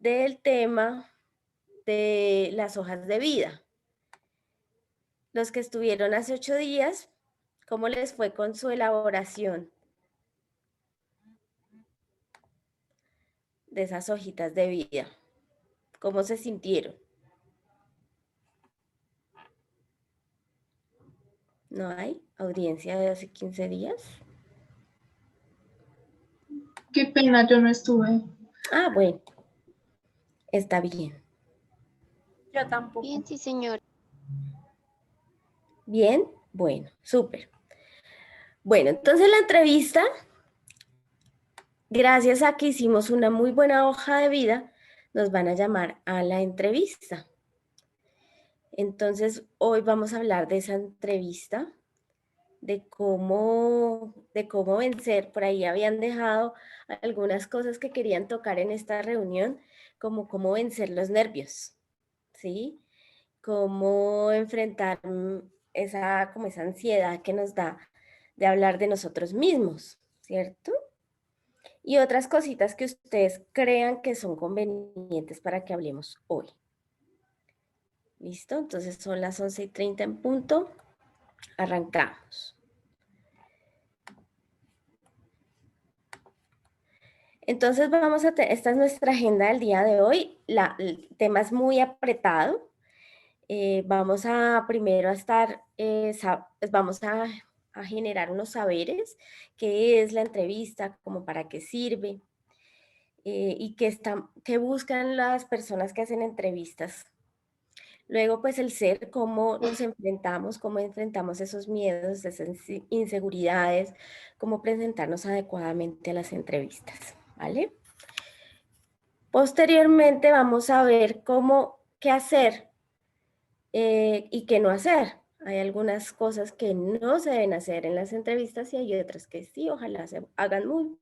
del tema de las hojas de vida. Los que estuvieron hace 8 días, ¿cómo les fue con su elaboración de esas hojitas de vida? ¿Cómo se sintieron? ¿No hay audiencia de hace 15 días? Qué pena, yo no estuve. Ah, bueno, está bien. Yo tampoco. Bien, sí, señor. Bien, bueno, súper. Bueno, entonces la entrevista, gracias a que hicimos una muy buena hoja de vida, nos van a llamar a la entrevista. Entonces, hoy vamos a hablar de esa entrevista, de cómo vencer. Por ahí habían dejado algunas cosas que querían tocar en esta reunión, como cómo vencer los nervios, ¿sí? Cómo enfrentar como esa ansiedad que nos da de hablar de nosotros mismos, ¿cierto? Y otras cositas que ustedes crean que son convenientes para que hablemos hoy. ¿Listo? Entonces son las 11:30 en punto. Arrancamos. Entonces esta es nuestra agenda del día de hoy. El tema es muy apretado. Vamos a primero a estar, vamos a generar unos saberes, qué es la entrevista, como para qué sirve, y qué buscan las personas que hacen entrevistas. Luego, pues el ser, cómo nos enfrentamos, cómo enfrentamos esos miedos, esas inseguridades, cómo presentarnos adecuadamente a las entrevistas, ¿vale? Posteriormente vamos a ver qué hacer y qué no hacer. Hay algunas cosas que no se deben hacer en las entrevistas y hay otras que sí, ojalá se hagan muy.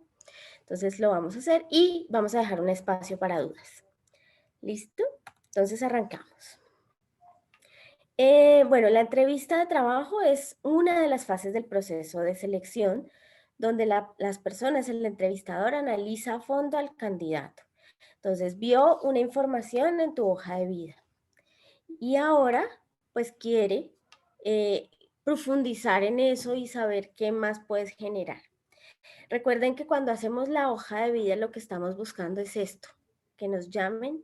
Entonces lo vamos a hacer y vamos a dejar un espacio para dudas. ¿Listo? Entonces arrancamos. Bueno, la entrevista de trabajo es una de las fases del proceso de selección donde las personas, el entrevistador analiza a fondo al candidato. Entonces vio una información en tu hoja de vida y ahora pues quiere profundizar en eso y saber qué más puedes generar. Recuerden que cuando hacemos la hoja de vida lo que estamos buscando es esto, que nos llamen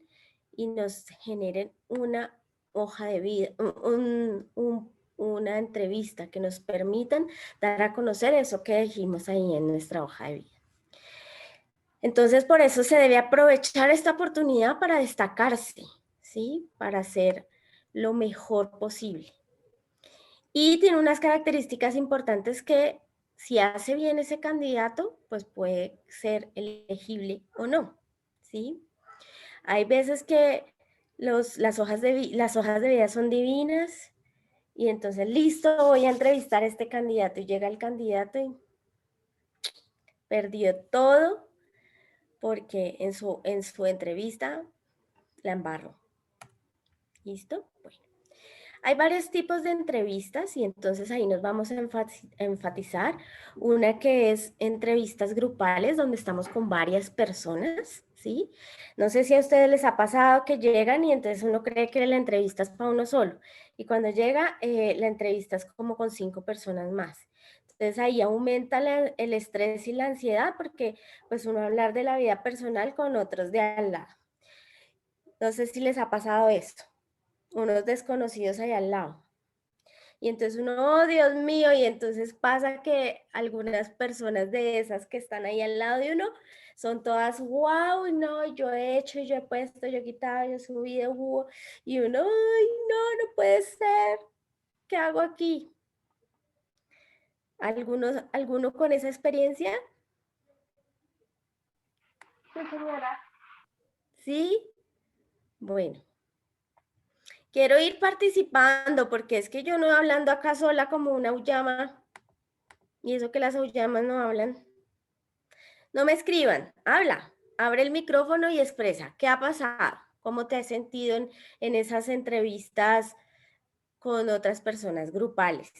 y nos generen una hoja de vida, una entrevista, que nos permitan dar a conocer eso que dijimos ahí en nuestra hoja de vida. Entonces, por eso se debe aprovechar esta oportunidad para destacarse, ¿sí? Para hacer lo mejor posible. Y tiene unas características importantes que si hace bien ese candidato, pues puede ser elegible o no, ¿sí? Hay veces que las hojas de vida son divinas y entonces, listo, voy a entrevistar a este candidato y llega el candidato y perdió todo porque en su entrevista la embarró. ¿Listo? Bueno. Hay varios tipos de entrevistas y entonces ahí nos vamos a enfatizar. Una que es entrevistas grupales donde estamos con varias personas, ¿sí? No sé si a ustedes les ha pasado que llegan y entonces uno cree que la entrevista es para uno solo y cuando llega la entrevista es como con 5 personas más. Entonces ahí aumenta el estrés y la ansiedad porque pues uno va a hablar de la vida personal con otros de al lado. No sé si les ha pasado esto, unos desconocidos ahí al lado. Y entonces uno, oh Dios mío, y entonces pasa que algunas personas de esas que están ahí al lado de uno son todas, wow, no, yo he hecho, yo he puesto, yo he quitado, yo he subido, y uno, ay, no, no puede ser, ¿qué hago aquí? ¿Alguno con esa experiencia? Sí, señora. ¿Sí? Bueno. Quiero ir participando porque es que yo no hablando acá sola como una auyama y eso que las auyamas no hablan. No me escriban, habla, abre el micrófono y expresa. ¿Qué ha pasado? ¿Cómo te has sentido en esas entrevistas con otras personas grupales?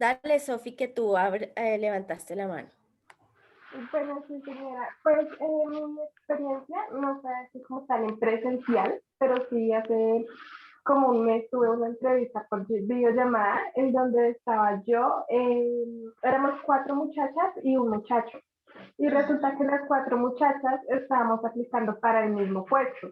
Dale, Sofi, que tú levantaste la mano. Bueno, sí, señora. Pues mi experiencia no fue así como tal en presencial, pero sí hace como un mes tuve una entrevista por videollamada en donde estaba yo, éramos 4 muchachas y un muchacho. Y resulta que las 4 muchachas estábamos aplicando para el mismo puesto.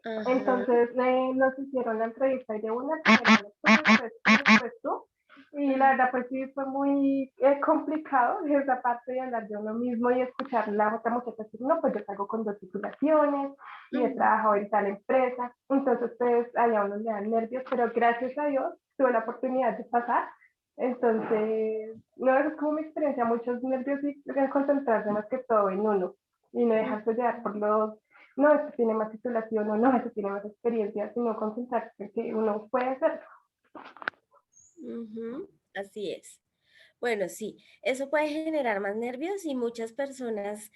Ajá. Entonces nos hicieron la entrevista y de una primera después tú. Y la verdad, pues sí, fue muy complicado esa parte de hablar de uno mismo y escuchar la otra muchacha decir, no, pues yo salgo con 2 titulaciones y he trabajado en tal empresa. Entonces, pues allá uno le dan nervios, pero gracias a Dios tuve la oportunidad de pasar. Entonces, no, es como mi experiencia, muchos nervios y concentrarse más que todo en uno y no dejarse llevar por los no, este tiene más titulación o no, este tiene más experiencia, sino concentrarse en que uno puede hacerlo. Así es. Bueno, sí, eso puede generar más nervios y muchas personas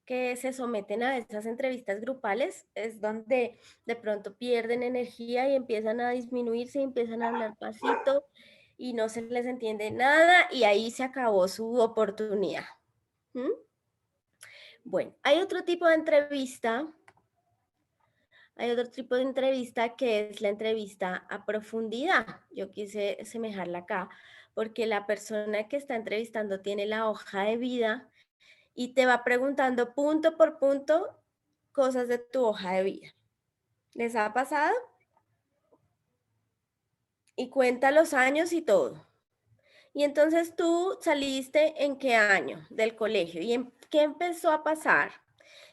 que se someten a estas entrevistas grupales es donde de pronto pierden energía y empiezan a disminuirse, y empiezan a hablar pasito y no se les entiende nada y ahí se acabó su oportunidad. ¿Mm? Bueno, hay otro tipo de entrevista que es la entrevista a profundidad. Yo quise semejarla acá porque la persona que está entrevistando tiene la hoja de vida y te va preguntando punto por punto cosas de tu hoja de vida. ¿Les ha pasado? Y cuenta los años y todo. Y entonces tú saliste en qué año del colegio y en qué empezó a pasar.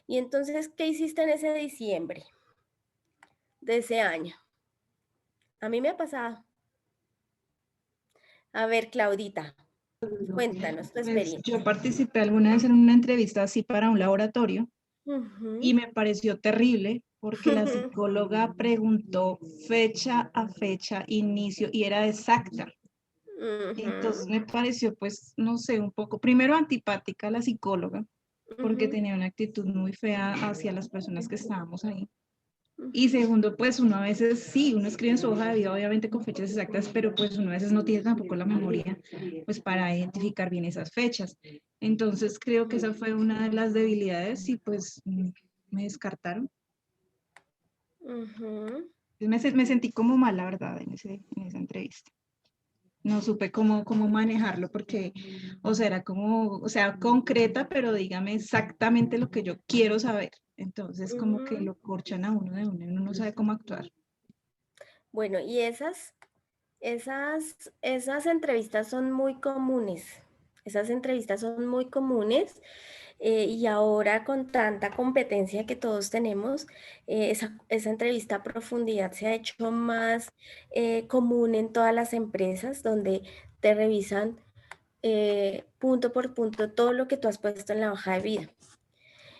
Y entonces, ¿qué hiciste en ese diciembre de ese año? A mí me ha pasado. A ver, Claudita, cuéntanos tu Pues experiencia. yo participé alguna vez en una entrevista así para un laboratorio y me pareció terrible porque la psicóloga preguntó fecha a fecha, inicio, y era exacta. Entonces me pareció, pues, no sé, un poco, primero antipática la psicóloga, porque tenía una actitud muy fea hacia las personas que estábamos ahí. Y segundo, pues uno a veces sí, uno escribe en su hoja de vida, obviamente con fechas exactas, pero pues uno a veces no tiene tampoco la memoria, pues para identificar bien esas fechas. Entonces creo que esa fue una de las debilidades y pues me descartaron. Me sentí como mal, la verdad, en esa entrevista. No supe cómo manejarlo porque, o sea, era como, o sea, concreta, pero dígame exactamente lo que yo quiero saber. Entonces, como que lo corchan a uno de uno no sabe cómo actuar. Bueno, y esas entrevistas son muy comunes. Esas entrevistas son muy comunes y ahora con tanta competencia que todos tenemos, esa entrevista a profundidad se ha hecho más común en todas las empresas donde te revisan punto por punto todo lo que tú has puesto en la hoja de vida.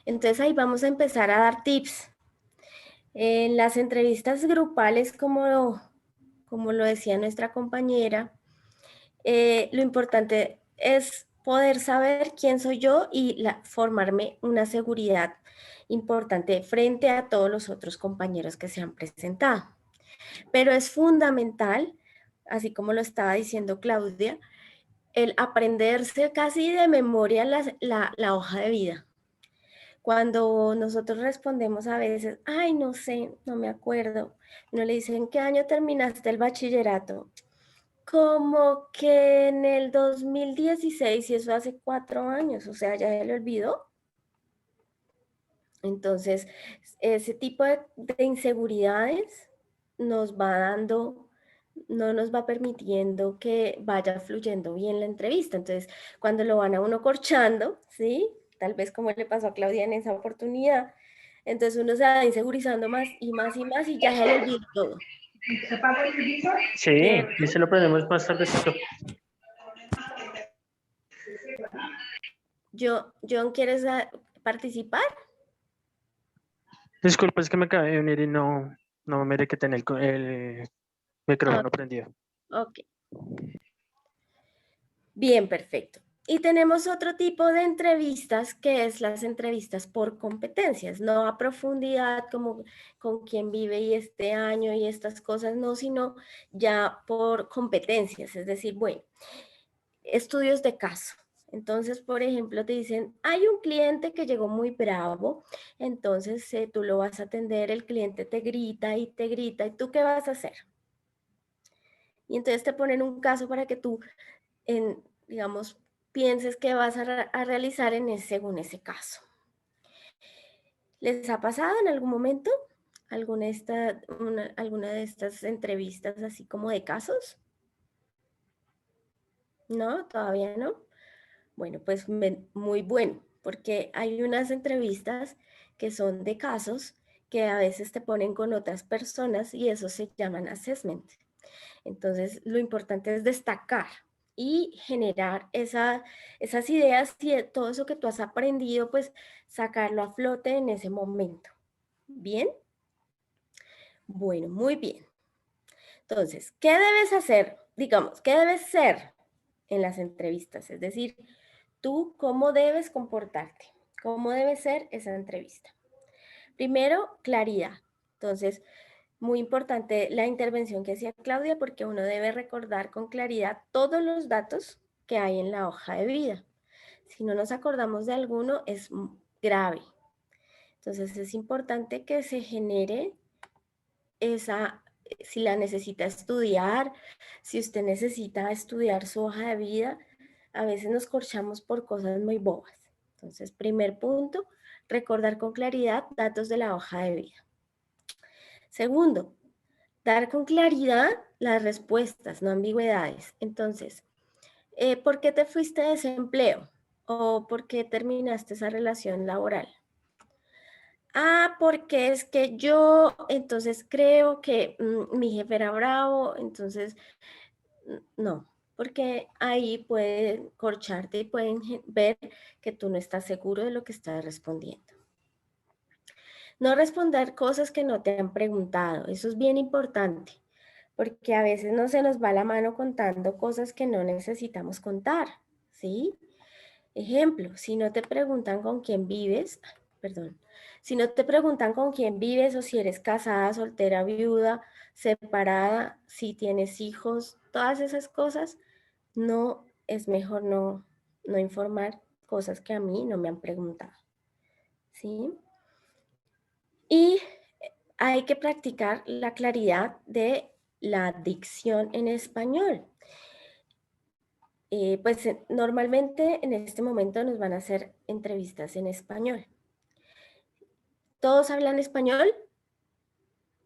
Entonces ahí vamos a empezar a dar tips. En las entrevistas grupales, como lo decía nuestra compañera, lo importante es poder saber quién soy yo y formarme una seguridad importante frente a todos los otros compañeros que se han presentado. Pero es fundamental, así como lo estaba diciendo Claudia, el aprenderse casi de memoria la hoja de vida. Cuando nosotros respondemos a veces, ay, no sé, no me acuerdo, no le dicen, ¿qué año terminaste el bachillerato? Como que en el 2016 y eso hace 4 años, o sea, ya se le olvidó. Entonces, ese tipo de inseguridades nos va dando, no nos va permitiendo que vaya fluyendo bien la entrevista. Entonces, cuando lo van a uno corchando, ¿sí? Tal vez como le pasó a Claudia en esa oportunidad, entonces uno se va insegurizando más y más y más y ya se le olvidó todo. Sí, y se lo prendemos más tardecito. John, ¿quieres participar? Disculpa, es que me acabé de unir y no me que tener el micrófono prendido. Ok. Bien, perfecto. Y tenemos otro tipo de entrevistas que es las entrevistas por competencias, no a profundidad como con quién vive y este año y estas cosas, no, sino ya por competencias. Es decir, bueno, estudios de caso. Entonces, por ejemplo, te dicen, hay un cliente que llegó muy bravo, entonces tú lo vas a atender, el cliente te grita, ¿y tú qué vas a hacer? Y entonces te ponen un caso para que tú, digamos, pienses qué vas a realizar según ese caso. ¿Les ha pasado en algún momento alguna de estas entrevistas así como de casos? ¿No? ¿Todavía no? Bueno, pues muy bueno, porque hay unas entrevistas que son de casos que a veces te ponen con otras personas y eso se llaman assessment. Entonces, lo importante es destacar y generar esas ideas y todo eso que tú has aprendido, pues sacarlo a flote en ese momento. ¿Bien? Bueno, muy bien. Entonces, ¿qué debes hacer? Digamos, ¿qué debes ser en las entrevistas? Es decir, tú cómo debes comportarte, cómo debe ser esa entrevista. Primero, claridad. Entonces, muy importante la intervención que hacía Claudia porque uno debe recordar con claridad todos los datos que hay en la hoja de vida. Si no nos acordamos de alguno, es grave. Entonces, es importante que se genere si la necesita estudiar, si usted necesita estudiar su hoja de vida, a veces nos corchamos por cosas muy bobas. Entonces, primer punto, recordar con claridad datos de la hoja de vida. Segundo, dar con claridad las respuestas, no ambigüedades. Entonces, ¿por qué te fuiste de ese empleo? ¿O por qué terminaste esa relación laboral? Ah, porque es que yo entonces creo que mi jefe era bravo, entonces no, porque ahí pueden corcharte y pueden ver que tú no estás seguro de lo que estás respondiendo. No responder cosas que no te han preguntado, eso es bien importante, porque a veces no se nos va la mano contando cosas que no necesitamos contar, ¿sí? Ejemplo, si no te preguntan con quién vives, perdón, si no te preguntan con quién vives o si eres casada, soltera, viuda, separada, si tienes hijos, todas esas cosas, no es mejor no informar cosas que a mí no me han preguntado, ¿sí? Y hay que practicar la claridad de la dicción en español. Pues normalmente en este momento nos van a hacer entrevistas en español. ¿Todos hablan español?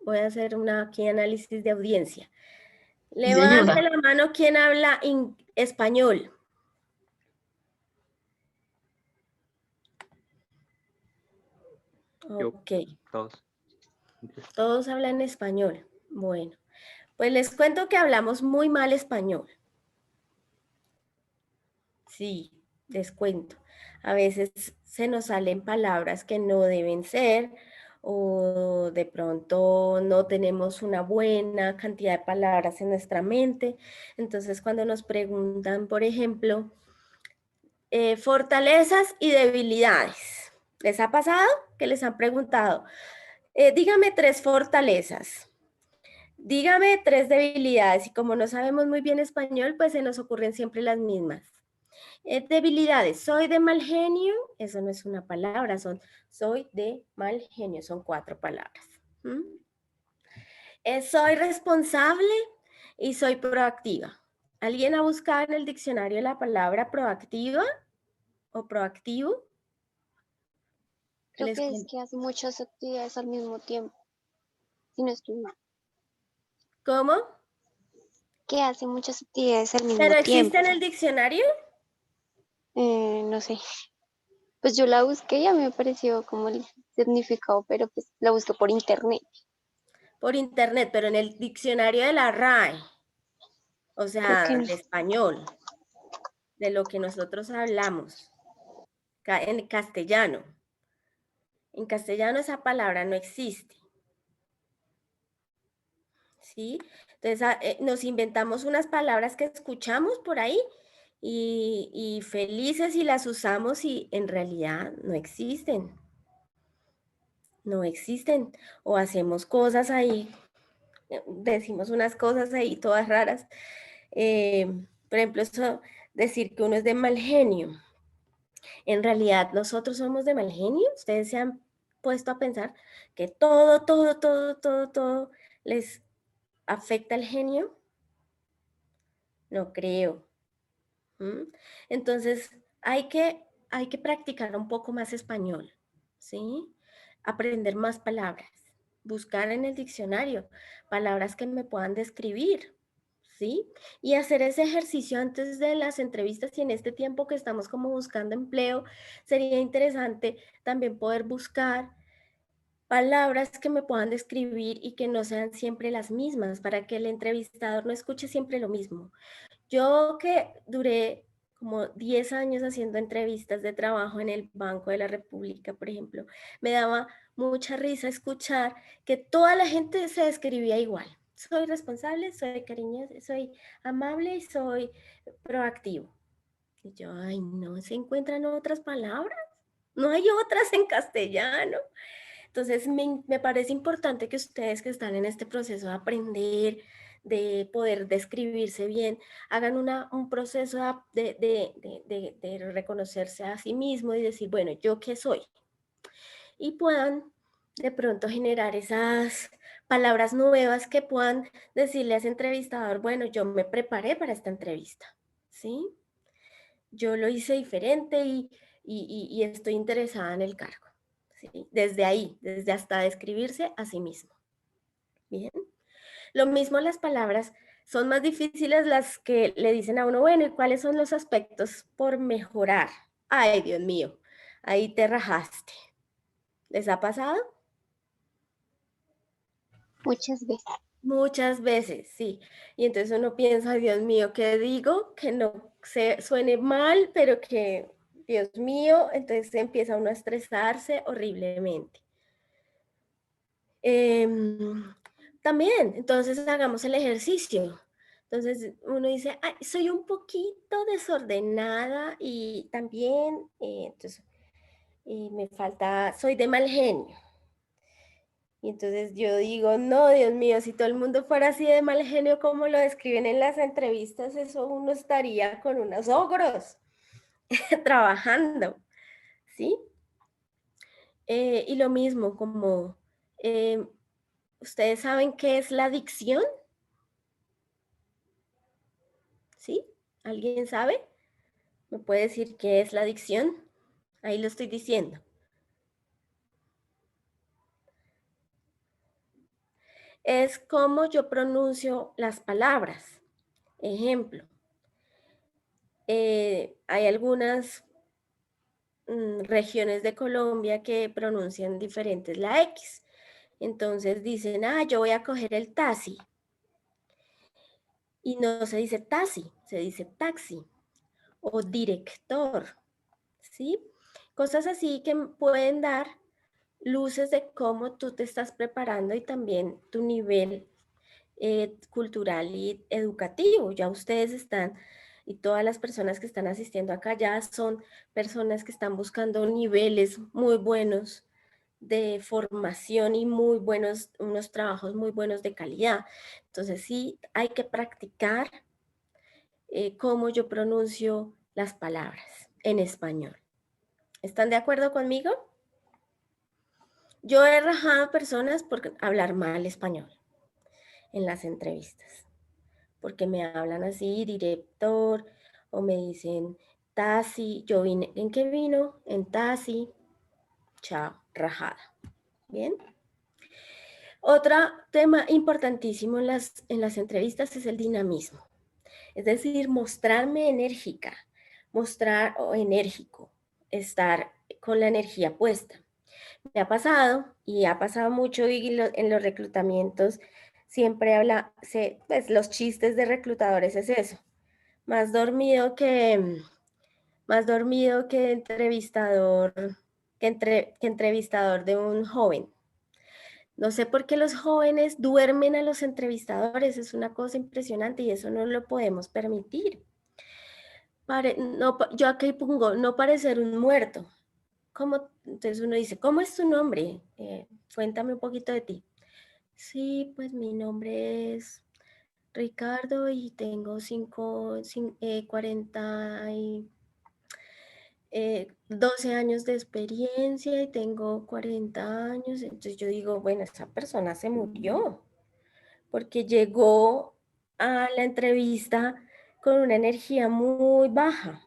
Voy a hacer aquí análisis de audiencia. Levante la mano quien habla español. Ok. Todos. Todos hablan español. Bueno, pues les cuento que hablamos muy mal español. Sí, les cuento. A veces se nos salen palabras que no deben ser o de pronto no tenemos una buena cantidad de palabras en nuestra mente. Entonces, cuando nos preguntan, por ejemplo, fortalezas y debilidades, ¿les ha pasado que les han preguntado? Dígame 3 fortalezas. Dígame 3 debilidades y como no sabemos muy bien español, pues se nos ocurren siempre las mismas. Debilidades, soy de mal genio, eso no es una palabra, soy de mal genio, son 4 palabras. Soy responsable y soy proactiva. ¿Alguien ha buscado en el diccionario la palabra proactiva o proactivo? Creo que es que hace muchas actividades al mismo tiempo, si no estoy mal. ¿Cómo? Que hace muchas actividades al mismo ¿Pero tiempo. existe en el diccionario? No sé. Pues yo la busqué y a mí me pareció como el significado, pero pues la busqué por internet. Por internet, pero en el diccionario de la RAE, o sea, Creo que no. de español, de lo que nosotros hablamos, en castellano. En castellano esa palabra no existe. ¿Sí? Entonces nos inventamos unas palabras que escuchamos por ahí y felices y las usamos y en realidad no existen. No existen. O hacemos cosas ahí, decimos unas cosas ahí todas raras. Por ejemplo, eso decir que uno es de mal genio. En realidad, nosotros somos de mal genio. Ustedes se han puesto a pensar que todo les afecta el genio. No creo. ¿Mm? Entonces, hay que practicar un poco más español, ¿sí? Aprender más palabras, buscar en el diccionario palabras que me puedan describir, ¿sí? Y hacer ese ejercicio antes de las entrevistas y en este tiempo que estamos como buscando empleo, sería interesante también poder buscar palabras que me puedan describir y que no sean siempre las mismas, para que el entrevistador no escuche siempre lo mismo. Yo que duré como 10 años haciendo entrevistas de trabajo en el Banco de la República, por ejemplo, me daba mucha risa escuchar que toda la gente se describía igual. Soy responsable, soy cariñoso, soy amable y soy proactivo. Y yo, ay, no, ¿se encuentran otras palabras? No hay otras en castellano. Entonces, me parece importante que ustedes que están en este proceso de aprender, de poder describirse bien, hagan un proceso de reconocerse a sí mismo y decir, bueno, ¿yo qué soy? Y puedan de pronto generar esas palabras nuevas que puedan decirle a ese entrevistador, bueno, yo me preparé para esta entrevista, ¿sí? Yo lo hice diferente y estoy interesada en el cargo. ¿Sí? Desde ahí, desde hasta describirse a sí mismo. Bien. Lo mismo las palabras, son más difíciles las que le dicen a uno, bueno, ¿y cuáles son los aspectos por mejorar? Ay, Dios mío, ahí te rajaste. ¿Les ha pasado? Muchas veces. Muchas veces, sí. Y entonces uno piensa, "Ay, Dios mío, ¿qué digo? Que no suene mal, pero que, Dios mío", entonces empieza uno a estresarse horriblemente. También, entonces hagamos el ejercicio. Entonces uno dice, "Ay, soy un poquito desordenada y también, entonces, me falta, soy de mal genio". Y entonces yo digo, no, Dios mío, si todo el mundo fuera así de mal genio como lo describen en las entrevistas, eso uno estaría con unos ogros trabajando, ¿sí? Y lo mismo, como, ¿ustedes saben qué es la dicción? ¿Sí? ¿Alguien sabe? ¿Me puede decir qué es la dicción? Ahí lo estoy diciendo. Es cómo yo pronuncio las palabras. Ejemplo, hay algunas regiones de Colombia que pronuncian diferentes la X. Entonces dicen, yo voy a coger el taxi. Y no se dice taxi, se dice taxi o director, ¿sí? Cosas así que pueden dar luces de cómo tú te estás preparando y también tu nivel cultural y educativo. Ya ustedes están, y todas las personas que están asistiendo acá ya son personas que están buscando niveles muy buenos de formación y muy buenos, unos trabajos muy buenos de calidad. Entonces sí, hay que practicar cómo yo pronuncio las palabras en español. ¿Están de acuerdo conmigo? Yo he rajado personas por hablar mal español en las entrevistas, porque me hablan así, director, o me dicen taxi, yo vine, ¿en qué vino? En taxi, chao, rajada. Bien. Otro tema importantísimo en las entrevistas es el dinamismo, es decir, mostrarme enérgica, mostrar o enérgico, estar con la energía puesta. Me ha pasado y ha pasado mucho y en los reclutamientos siempre pues los chistes de reclutadores es eso, más dormido que entrevistador, que entrevistador de un joven. No sé por qué los jóvenes duermen a los entrevistadores, es una cosa impresionante y eso no lo podemos permitir. No, yo aquí pongo, no parecer un muerto. Entonces uno dice, ¿cómo es tu nombre? Cuéntame un poquito de ti. Sí, pues mi nombre es Ricardo, y tengo 12 años de experiencia y tengo 40 años. Entonces yo digo, bueno, esa persona se murió porque llegó a la entrevista con una energía muy baja.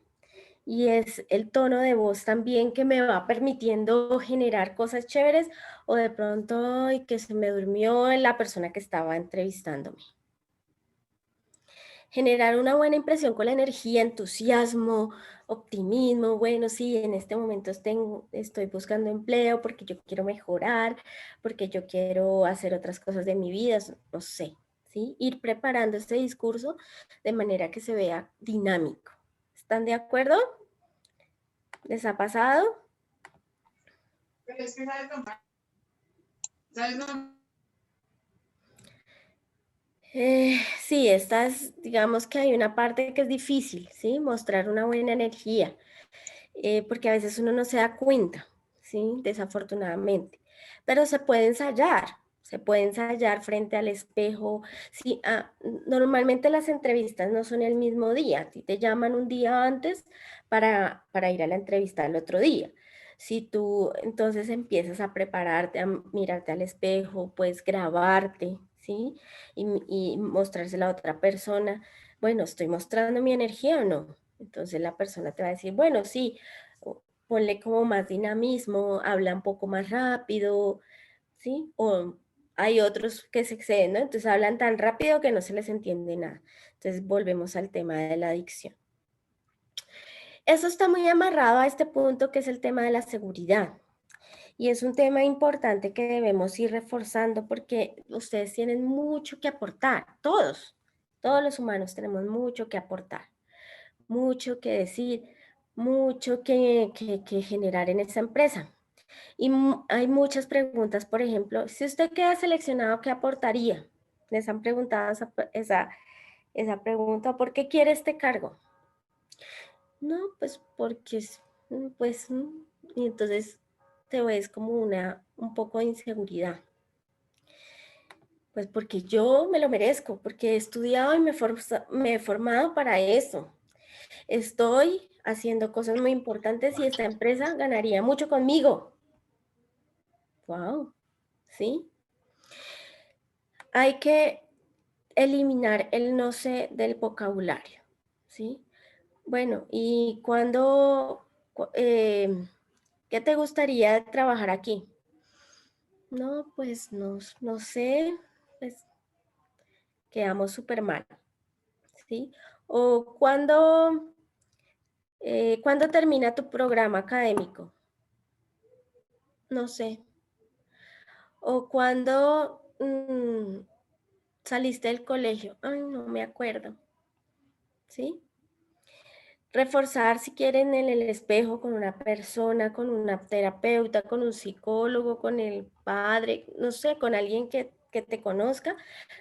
Y es el tono de voz también que me va permitiendo generar cosas chéveres, o de pronto ay, que se me durmió la persona que estaba entrevistándome. Generar una buena impresión con la energía, entusiasmo, optimismo. Bueno, sí, en este momento estoy buscando empleo porque yo quiero mejorar, porque yo quiero hacer otras cosas de mi vida, no sé, ¿sí? Ir preparando este discurso de manera que se vea dinámico. ¿Están de acuerdo? ¿Les ha pasado? Pero es que ¿sabes? Sí, digamos que hay una parte que es difícil, ¿sí? Mostrar una buena energía, porque a veces uno no se da cuenta, ¿sí? Desafortunadamente. Pero se puede ensayar frente al espejo. Sí, normalmente las entrevistas no son el mismo día, a ti te llaman un día antes para ir a la entrevista el otro día. Si tú entonces empiezas a prepararte, a mirarte al espejo, puedes grabarte, ¿sí? Y mostrársela a otra persona. Bueno, ¿estoy mostrando mi energía o no? Entonces la persona te va a decir, bueno, sí, ponle como más dinamismo, habla un poco más rápido, ¿sí? O hay otros que se exceden, ¿no? Entonces hablan tan rápido que no se les entiende nada. Entonces volvemos al tema de la adicción. Eso está muy amarrado a este punto que es el tema de la seguridad. Y es un tema importante que debemos ir reforzando porque ustedes tienen mucho que aportar, todos los humanos tenemos mucho que aportar, mucho que decir, mucho que generar en esa empresa. Y hay muchas preguntas, por ejemplo, si usted queda seleccionado, ¿qué aportaría? Les han preguntado esa pregunta, ¿por qué quiere este cargo? No, pues porque, pues, y entonces te ves como un poco de inseguridad. Pues porque yo me lo merezco, porque he estudiado y me he formado para eso. Estoy haciendo cosas muy importantes y esta empresa ganaría mucho conmigo. Wow, ¿sí? Hay que eliminar el no sé del vocabulario, ¿sí? Bueno, ¿y qué te gustaría trabajar aquí? No, pues no sé, pues quedamos súper mal, ¿sí? O ¿cuándo termina tu programa académico? No sé. O ¿cuándo saliste del colegio? Ay, no me acuerdo, ¿sí? Reforzar si quieren en el espejo con una persona, con una terapeuta, con un psicólogo, con el padre, no sé, con alguien que te conozca,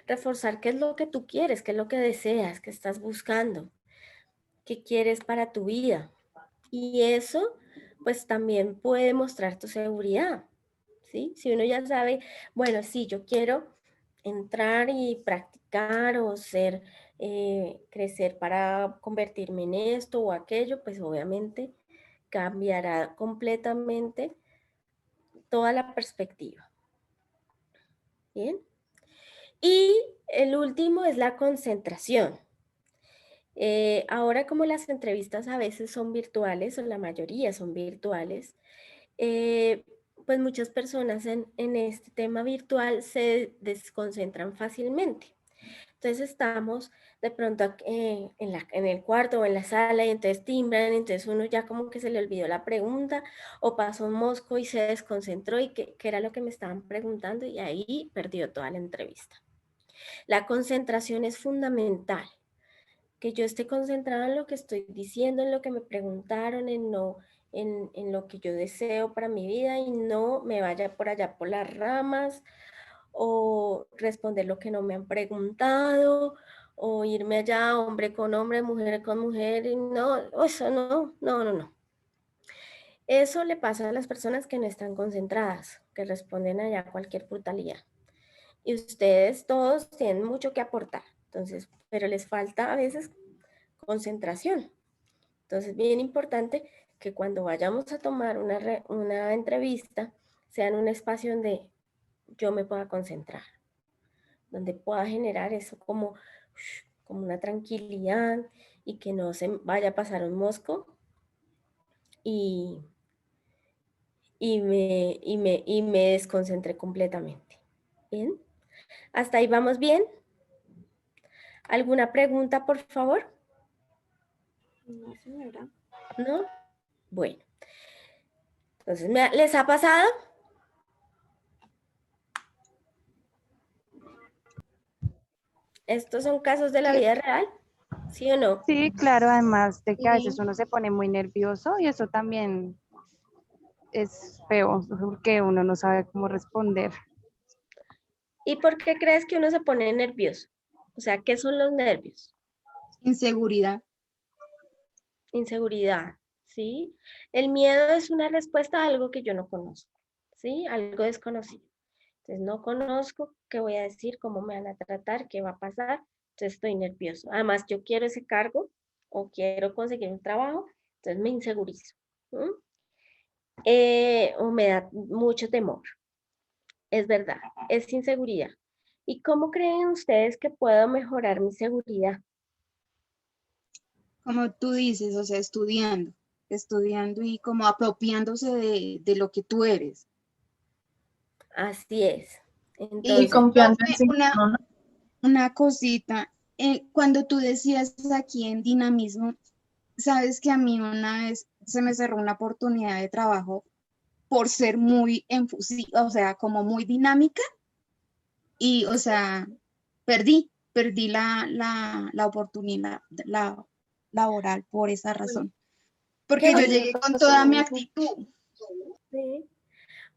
reforzar qué es lo que tú quieres, qué es lo que deseas, qué estás buscando, qué quieres para tu vida. Y eso, pues también puede mostrar tu seguridad, ¿sí? Si uno ya sabe, bueno, sí, yo quiero entrar y practicar o crecer para convertirme en esto o aquello, pues obviamente cambiará completamente toda la perspectiva. Bien. Y el último es la concentración. Ahora como las entrevistas a veces son virtuales, o la mayoría son virtuales, eh, pues muchas personas en este tema virtual se desconcentran fácilmente. Entonces estamos de pronto en el cuarto o en la sala y entonces timbran, entonces uno ya como que se le olvidó la pregunta o pasó un mosco y se desconcentró y que era lo que me estaban preguntando y ahí perdió toda la entrevista. La concentración es fundamental, que yo esté concentrada en lo que estoy diciendo, en lo que me preguntaron, en lo que yo deseo para mi vida y no me vaya por allá por las ramas o responder lo que no me han preguntado, o irme allá hombre con hombre, mujer con mujer, y no, eso no. Eso le pasa a las personas que no están concentradas, que responden allá a cualquier brutalidad. Y ustedes todos tienen mucho que aportar. Entonces, pero les falta a veces concentración. Entonces, bien importante que cuando vayamos a tomar una entrevista, sea en un espacio donde yo me pueda concentrar, donde pueda generar eso como una tranquilidad y que no se vaya a pasar un mosco y me desconcentré completamente. ¿Bien? ¿Hasta ahí vamos bien? ¿Alguna pregunta, por favor? No, señora. ¿No? Bueno. Entonces, ¿les ha pasado? ¿Estos son casos de la vida real? ¿Sí o no? Sí, claro, además de que a veces Sí. uno se pone muy nervioso y eso también es feo, porque uno no sabe cómo responder. ¿Y por qué crees que uno se pone nervioso? O sea, ¿qué son los nervios? Inseguridad. Inseguridad, ¿sí? El miedo es una respuesta a algo que yo no conozco, ¿sí? Algo desconocido. Entonces, no conozco qué voy a decir, cómo me van a tratar, qué va a pasar. Entonces, estoy nervioso. Además, yo quiero ese cargo o quiero conseguir un trabajo, entonces me insegurizo. O me da mucho temor. Es verdad, es inseguridad. ¿Y cómo creen ustedes que puedo mejorar mi seguridad? Como tú dices, o sea, estudiando y como apropiándose de lo que tú eres. Así es. Y Entonces, confiando en profe, sí mismo, ¿no? una cosita, cuando tú decías aquí en dinamismo, sabes que a mí una vez se me cerró una oportunidad de trabajo por ser muy efusiva, o sea, como muy dinámica y, o sea, perdí la oportunidad laboral por esa razón. Porque yo bueno, llegué con toda mi actitud. sí.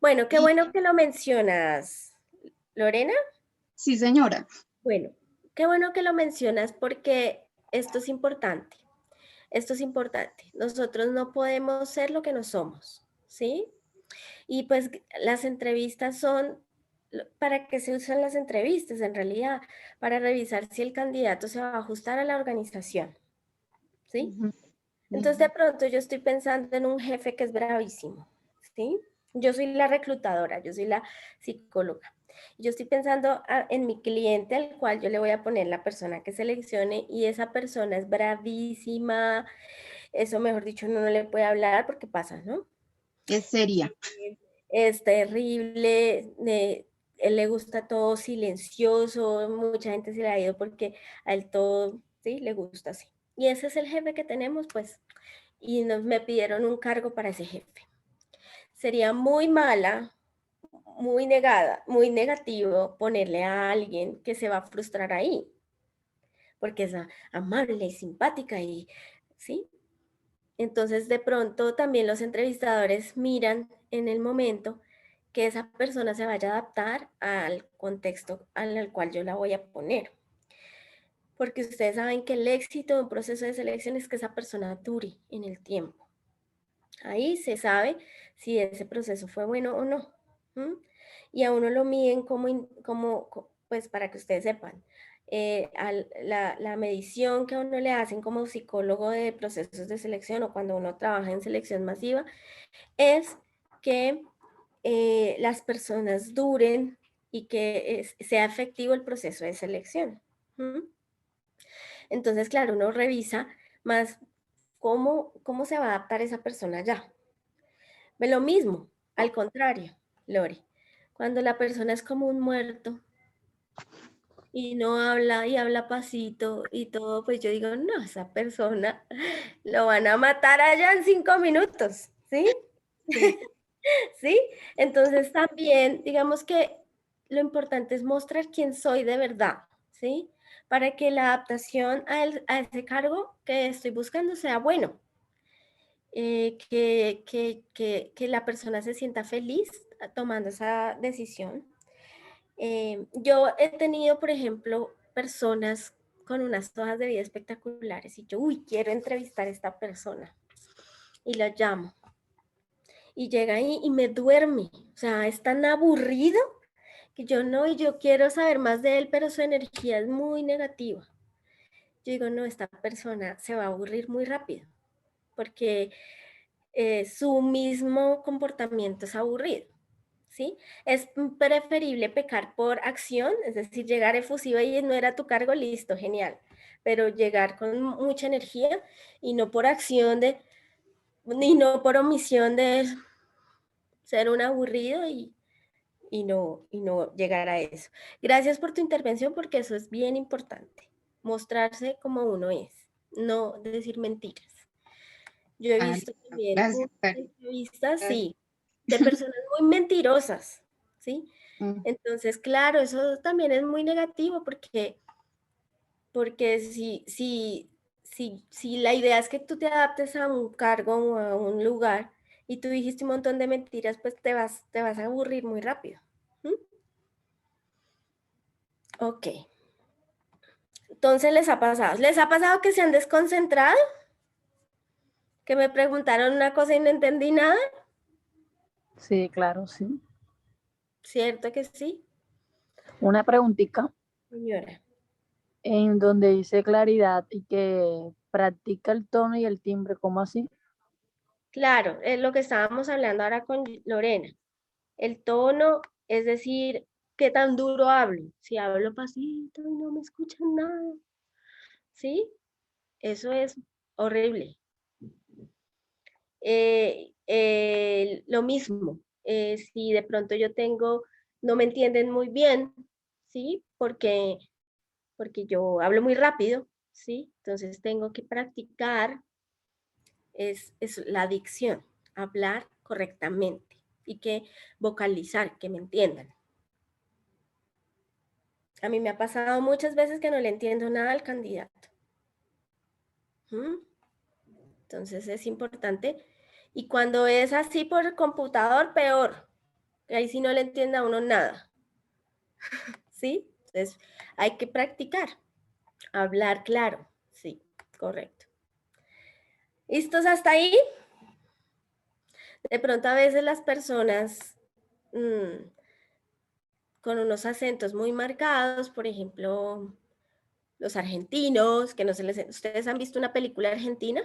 Bueno, qué Y, bueno que lo mencionas, Lorena. sí, señora. Bueno, qué bueno que lo mencionas porque esto es importante. Esto es importante. Nosotros no podemos ser lo que no somos, ¿sí? Y pues las entrevistas son, ¿para qué se usan las entrevistas en realidad? Para revisar si el candidato se va a ajustar a la organización, ¿sí? Ujú. Entonces de pronto yo estoy pensando en un jefe que es bravísimo, ¿sí? Yo soy la reclutadora, yo soy la psicóloga. Yo estoy pensando en mi cliente al cual yo le voy a poner la persona que seleccione y esa persona es bravísima, eso mejor dicho uno no le puede hablar porque pasa, ¿no? Es seria. Es terrible, él le gusta todo silencioso, mucha gente se le ha ido porque a él todo, sí, le gusta así. Y ese es el jefe que tenemos, pues, y me pidieron un cargo para ese jefe. Sería muy mala, muy negada, muy negativo ponerle a alguien que se va a frustrar ahí, porque es amable y simpática y, ¿sí? Entonces, de pronto también los entrevistadores miran en el momento que esa persona se vaya a adaptar al contexto al cual yo la voy a poner. Porque ustedes saben que el éxito de un proceso de selección es que esa persona dure en el tiempo. Ahí se sabe si ese proceso fue bueno o no. Y a uno lo miden pues para que ustedes sepan, la medición que a uno le hacen como psicólogo de procesos de selección o cuando uno trabaja en selección masiva es que las personas duren y que sea efectivo el proceso de selección. Entonces, claro, uno revisa más cómo se va a adaptar esa persona ya. Lo mismo, al contrario, Lore, cuando la persona es como un muerto y no habla y habla pasito y todo, pues yo digo, no, esa persona lo van a matar allá en 5 minutos, ¿sí? Sí. ¿Sí? Entonces también, digamos que lo importante es mostrar quién soy de verdad, ¿sí? Para que la adaptación a ese cargo que estoy buscando sea bueno. Que la persona se sienta feliz tomando esa decisión. Yo he tenido, por ejemplo, personas con unas hojas de vida espectaculares y yo, uy, quiero entrevistar a esta persona y la llamo y llega ahí y me duerme, o sea, es tan aburrido que yo no, y yo quiero saber más de él, pero su energía es muy negativa. Yo digo, no, esta persona se va a aburrir muy rápido, porque su mismo comportamiento es aburrido, ¿sí? Es preferible pecar por acción, es decir, llegar efusiva y no era tu cargo, listo, genial, pero llegar con mucha energía y no por acción ni no por omisión de ser un aburrido y no llegar a eso. Gracias por tu intervención porque eso es bien importante, mostrarse como uno es, no decir mentiras. Yo he visto también Gracias. entrevistas, sí, de personas muy mentirosas, ¿sí? Entonces, claro, eso también es muy negativo porque si la idea es que tú te adaptes a un cargo o a un lugar y tú dijiste un montón de mentiras, pues te vas a aburrir muy rápido. ¿Mm? Ok. Entonces, ¿les ha pasado? ¿Les ha pasado que se han desconcentrado? ¿Que me preguntaron una cosa y no entendí nada? Sí, claro, sí. ¿Cierto que sí? Una preguntita Señora. en donde dice claridad y que practica el tono y el timbre, ¿cómo así? Claro, es lo que estábamos hablando ahora con Lorena. El tono, es decir, qué tan duro hablo. Si hablo pasito y no me escuchan nada, ¿sí? Eso es horrible. Lo mismo, si de pronto no me entienden muy bien, ¿sí? Porque yo hablo muy rápido, ¿sí? Entonces tengo que practicar, es la dicción, hablar correctamente y que vocalizar, que me entiendan. A mí me ha pasado muchas veces que no le entiendo nada al candidato. ¿Mm? Entonces es importante. Y cuando es así por el computador, peor. Ahí sí no le entiende a uno nada. ¿Sí? Entonces hay que practicar. Hablar claro. Sí, correcto. ¿Listos hasta ahí? De pronto a veces las personas con unos acentos muy marcados, por ejemplo, los argentinos, que no se les... ¿Ustedes han visto una película argentina?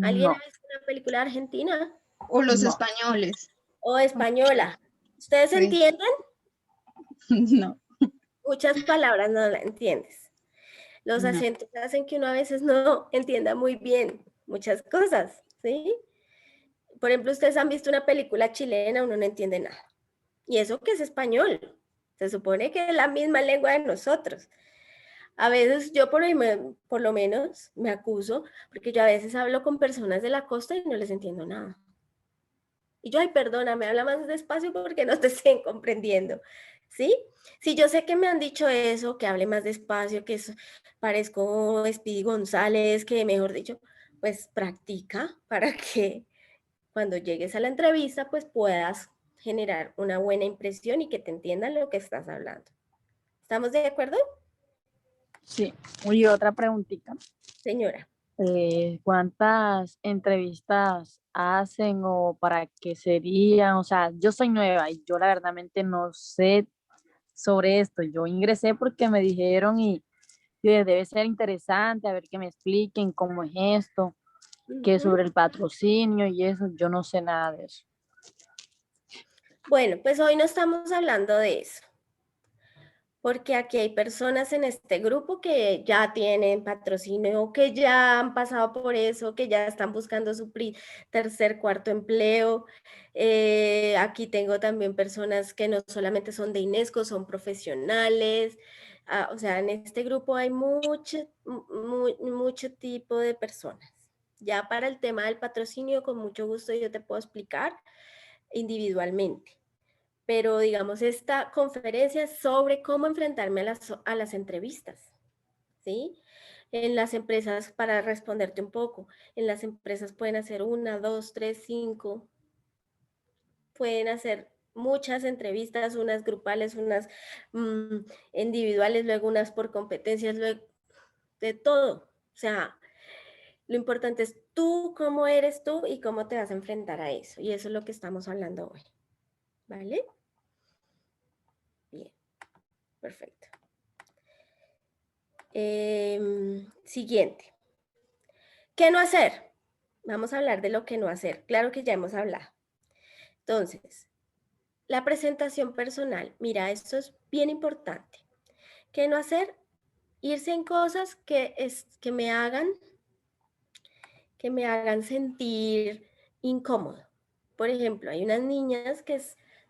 ¿Alguien No, ha visto una película argentina? O los no. españoles. ¿O española? ¿Ustedes Sí. entienden? No, Muchas palabras no las entiendes. Los no. acentos hacen que uno a veces no entienda muy bien muchas cosas, ¿sí? Por ejemplo, ustedes han visto una película chilena, uno no entiende nada. Y eso que es español. Se supone que es la misma lengua de nosotros. A veces yo por lo menos me acuso, porque yo a veces hablo con personas de la costa y no les entiendo nada. Y yo, ay, perdóname, habla más despacio porque no te estén comprendiendo, ¿sí? Si yo sé que me han dicho eso, que hable más despacio, que parezco Speedy González, que mejor dicho, pues practica para que cuando llegues a la entrevista, pues puedas generar una buena impresión y que te entiendan lo que estás hablando. ¿Estamos de acuerdo? Sí. Y otra preguntita. Señora. ¿Cuántas entrevistas hacen o para qué serían? O sea, yo soy nueva y yo la verdadmente no sé sobre esto. Yo ingresé porque me dijeron y debe ser interesante, a ver que me expliquen cómo es esto, qué es sobre el patrocinio y eso. Yo no sé nada de eso. Bueno, pues hoy no estamos hablando de eso, porque aquí hay personas en este grupo que ya tienen patrocinio, que ya han pasado por eso, que ya están buscando su tercer, cuarto empleo. Aquí tengo también personas que no solamente son de INESCO, son profesionales. O sea, en este grupo hay mucho tipo de personas. Ya para el tema del patrocinio, con mucho gusto yo te puedo explicar individualmente. Pero digamos, esta conferencia es sobre cómo enfrentarme a las entrevistas, ¿sí? En las empresas, para responderte un poco, en las empresas pueden hacer 1, 2, 3, 5, pueden hacer muchas entrevistas, unas grupales, unas individuales, luego unas por competencias, luego de todo. O sea, lo importante es tú, cómo eres tú y cómo te vas a enfrentar a eso. Y eso es lo que estamos hablando hoy, ¿vale? Perfecto. Siguiente. ¿Qué no hacer? Vamos a hablar de lo que no hacer. Claro que ya hemos hablado. Entonces, la presentación personal. Mira, esto es bien importante. ¿Qué no hacer? Irse en cosas que me hagan sentir incómodo. Por ejemplo, hay unas niñas que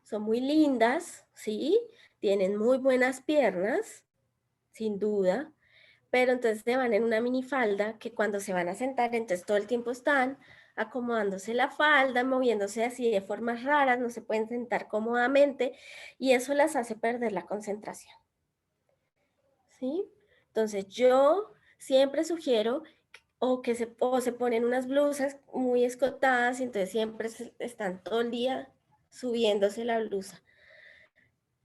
son muy lindas, ¿sí? Tienen muy buenas piernas, sin duda, pero entonces se van en una minifalda que cuando se van a sentar, entonces todo el tiempo están acomodándose la falda, moviéndose así de formas raras, no se pueden sentar cómodamente y eso las hace perder la concentración. ¿Sí? Entonces yo siempre sugiero o se ponen unas blusas muy escotadas y entonces siempre están todo el día subiéndose la blusa.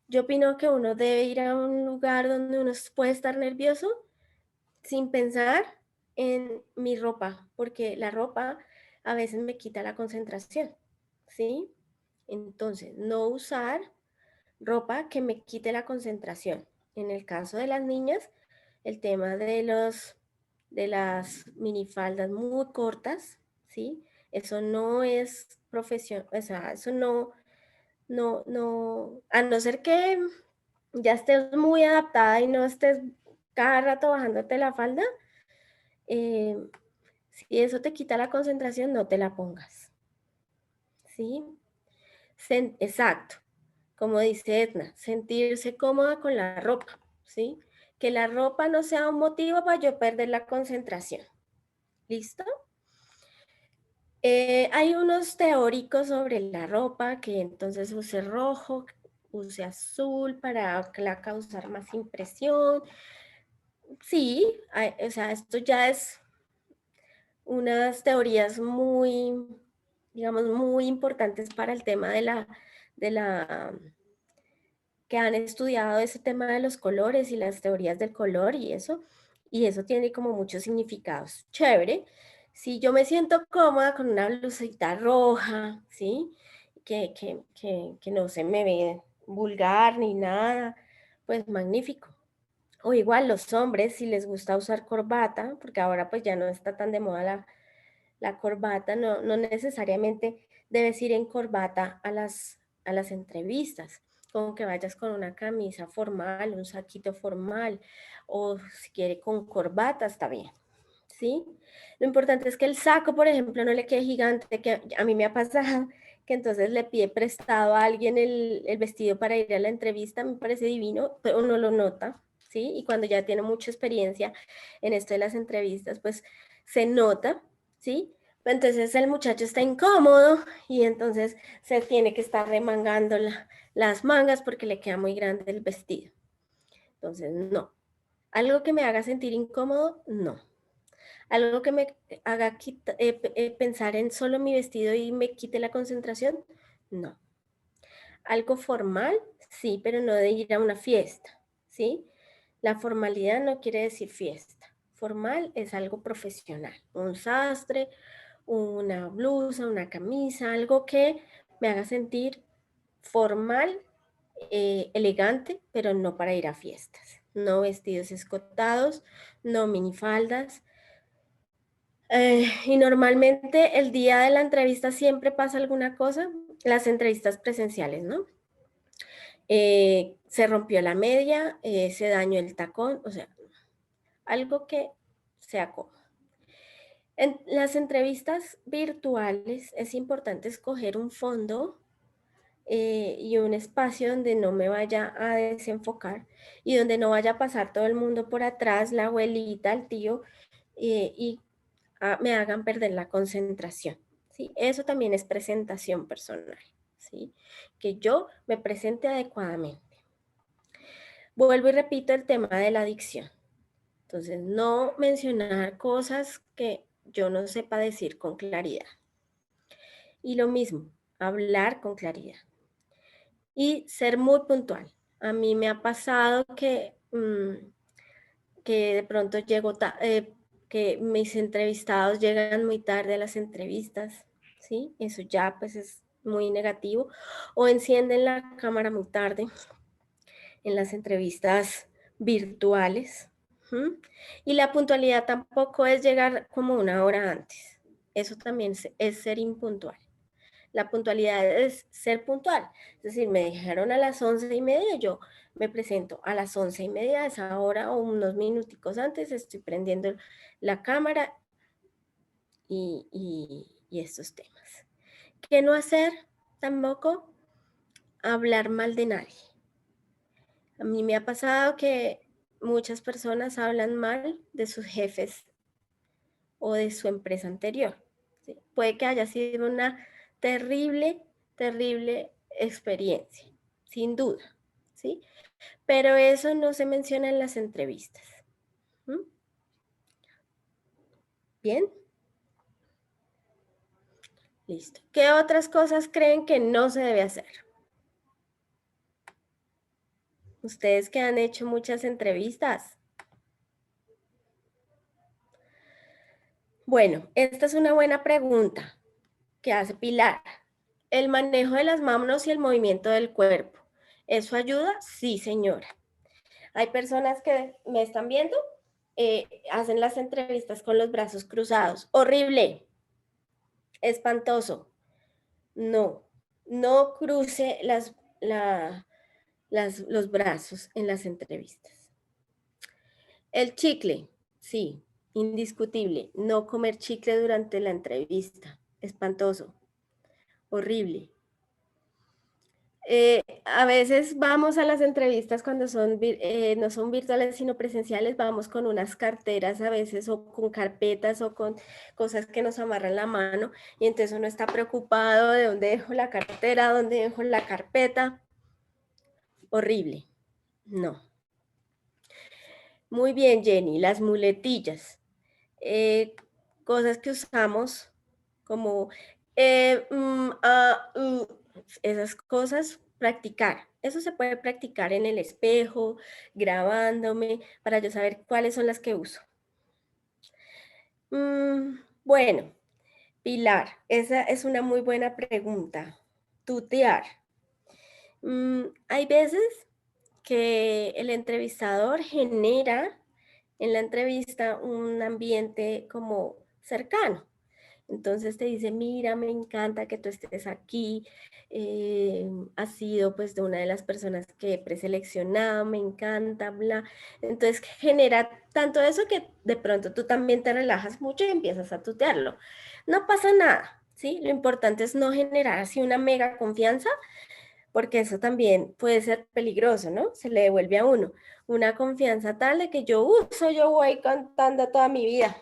Yo opino que uno debe ir a un lugar donde uno puede estar nervioso sin pensar en mi ropa, porque la ropa a veces me quita la concentración, ¿sí? Entonces, no usar ropa que me quite la concentración. En el caso de las niñas, el tema de las minifaldas muy cortas, ¿sí? Eso no es profesión, o sea, eso no, a no ser que ya estés muy adaptada y no estés cada rato bajándote la falda, si eso te quita la concentración, no te la pongas, ¿sí? Exacto, como dice Edna, sentirse cómoda con la ropa, ¿sí? Que la ropa no sea un motivo para yo perder la concentración. ¿Listo? Hay unos teóricos sobre la ropa que entonces use rojo, use azul para causar más impresión. Sí, o sea, esto ya es unas teorías muy, digamos, muy importantes para el tema que han estudiado ese tema de los colores y las teorías del color y eso tiene como muchos significados. Chévere. Si yo me siento cómoda con una blusita roja, ¿sí? Que no se me ve vulgar ni nada, pues magnífico. O igual los hombres, si les gusta usar corbata, porque ahora pues ya no está tan de moda la corbata, no necesariamente debes ir en corbata a las entrevistas, como que vayas con una camisa formal, un saquito formal, o si quiere con corbata, está bien, ¿sí? Lo importante es que el saco, por ejemplo, no le quede gigante, que a mí me ha pasado que entonces le pide prestado a alguien el vestido para ir a la entrevista, me parece divino, pero uno lo nota, ¿sí? Y cuando ya tiene mucha experiencia en esto de las entrevistas, pues se nota, ¿sí? Entonces el muchacho está incómodo y entonces se tiene que estar remangando las mangas porque le queda muy grande el vestido. Entonces, no. Algo que me haga sentir incómodo, no. Algo que me haga pensar en solo mi vestido y me quite la concentración, no. Algo formal, sí, pero no de ir a una fiesta, ¿sí? La formalidad no quiere decir fiesta. Formal es algo profesional, un sastre, una blusa, una camisa, algo que me haga sentir formal, elegante, pero no para ir a fiestas. No vestidos escotados, no minifaldas. Y normalmente el día de la entrevista siempre pasa alguna cosa, las entrevistas presenciales, ¿no? Se rompió la media, se dañó el tacón, o sea, algo que sea cómodo. En las entrevistas virtuales es importante escoger un fondo y un espacio donde no me vaya a desenfocar y donde no vaya a pasar todo el mundo por atrás, la abuelita, el tío, y me hagan perder la concentración. ¿Sí? Eso también es presentación personal, ¿sí? Que yo me presente adecuadamente. Vuelvo y repito el tema de la adicción. Entonces, no mencionar cosas que yo no sepa decir con claridad. Y lo mismo, hablar con claridad. Y ser muy puntual. A mí me ha pasado que de pronto que mis entrevistados llegan muy tarde a las entrevistas, ¿sí? Eso ya pues es muy negativo. O encienden la cámara muy tarde. en las entrevistas virtuales. Y la puntualidad tampoco es llegar como una hora antes. Eso también es ser impuntual. La puntualidad es ser puntual. Es decir, me dijeron a las 11:30, yo me presento a las 11:30 a esa hora o unos minuticos antes, estoy prendiendo la cámara y estos temas. ¿Qué no hacer? Tampoco hablar mal de nadie. A mí me ha pasado que muchas personas hablan mal de sus jefes o de su empresa anterior. ¿Sí? Puede que haya sido una terrible, terrible experiencia, sin duda, ¿sí? Pero eso no se menciona en las entrevistas. ¿Bien? Listo. ¿Qué otras cosas creen que no se debe hacer? Ustedes que han hecho muchas entrevistas. Bueno, esta es una buena pregunta que hace Pilar. El manejo de las manos y el movimiento del cuerpo. ¿Eso ayuda? Sí, señora. Hay personas que me están viendo, hacen las entrevistas con los brazos cruzados. Horrible, espantoso. No, no cruce los brazos en las entrevistas. El chicle, sí, indiscutible. No comer chicle durante la entrevista. Espantoso, horrible. A veces vamos a las entrevistas cuando no son virtuales sino presenciales, vamos con unas carteras a veces o con carpetas o con cosas que nos amarran la mano y entonces uno está preocupado de dónde dejo la cartera, dónde dejo la carpeta. Horrible, no. Muy bien, Jenny, las muletillas. Cosas que usamos como esas cosas, practicar. Eso se puede practicar en el espejo, grabándome, para yo saber cuáles son las que uso. Bueno, Pilar, esa es una muy buena pregunta. Tutear. Hay veces que el entrevistador genera en la entrevista un ambiente como cercano. Entonces te dice, mira, me encanta que tú estés aquí, has sido pues de una de las personas que he preseleccionado, me encanta, bla. Entonces genera tanto eso que de pronto tú también te relajas mucho y empiezas a tutearlo. No pasa nada, ¿sí? Lo importante es no generar así una mega confianza, porque eso también puede ser peligroso, ¿no? Se le devuelve a uno una confianza tal de que yo voy cantando toda mi vida.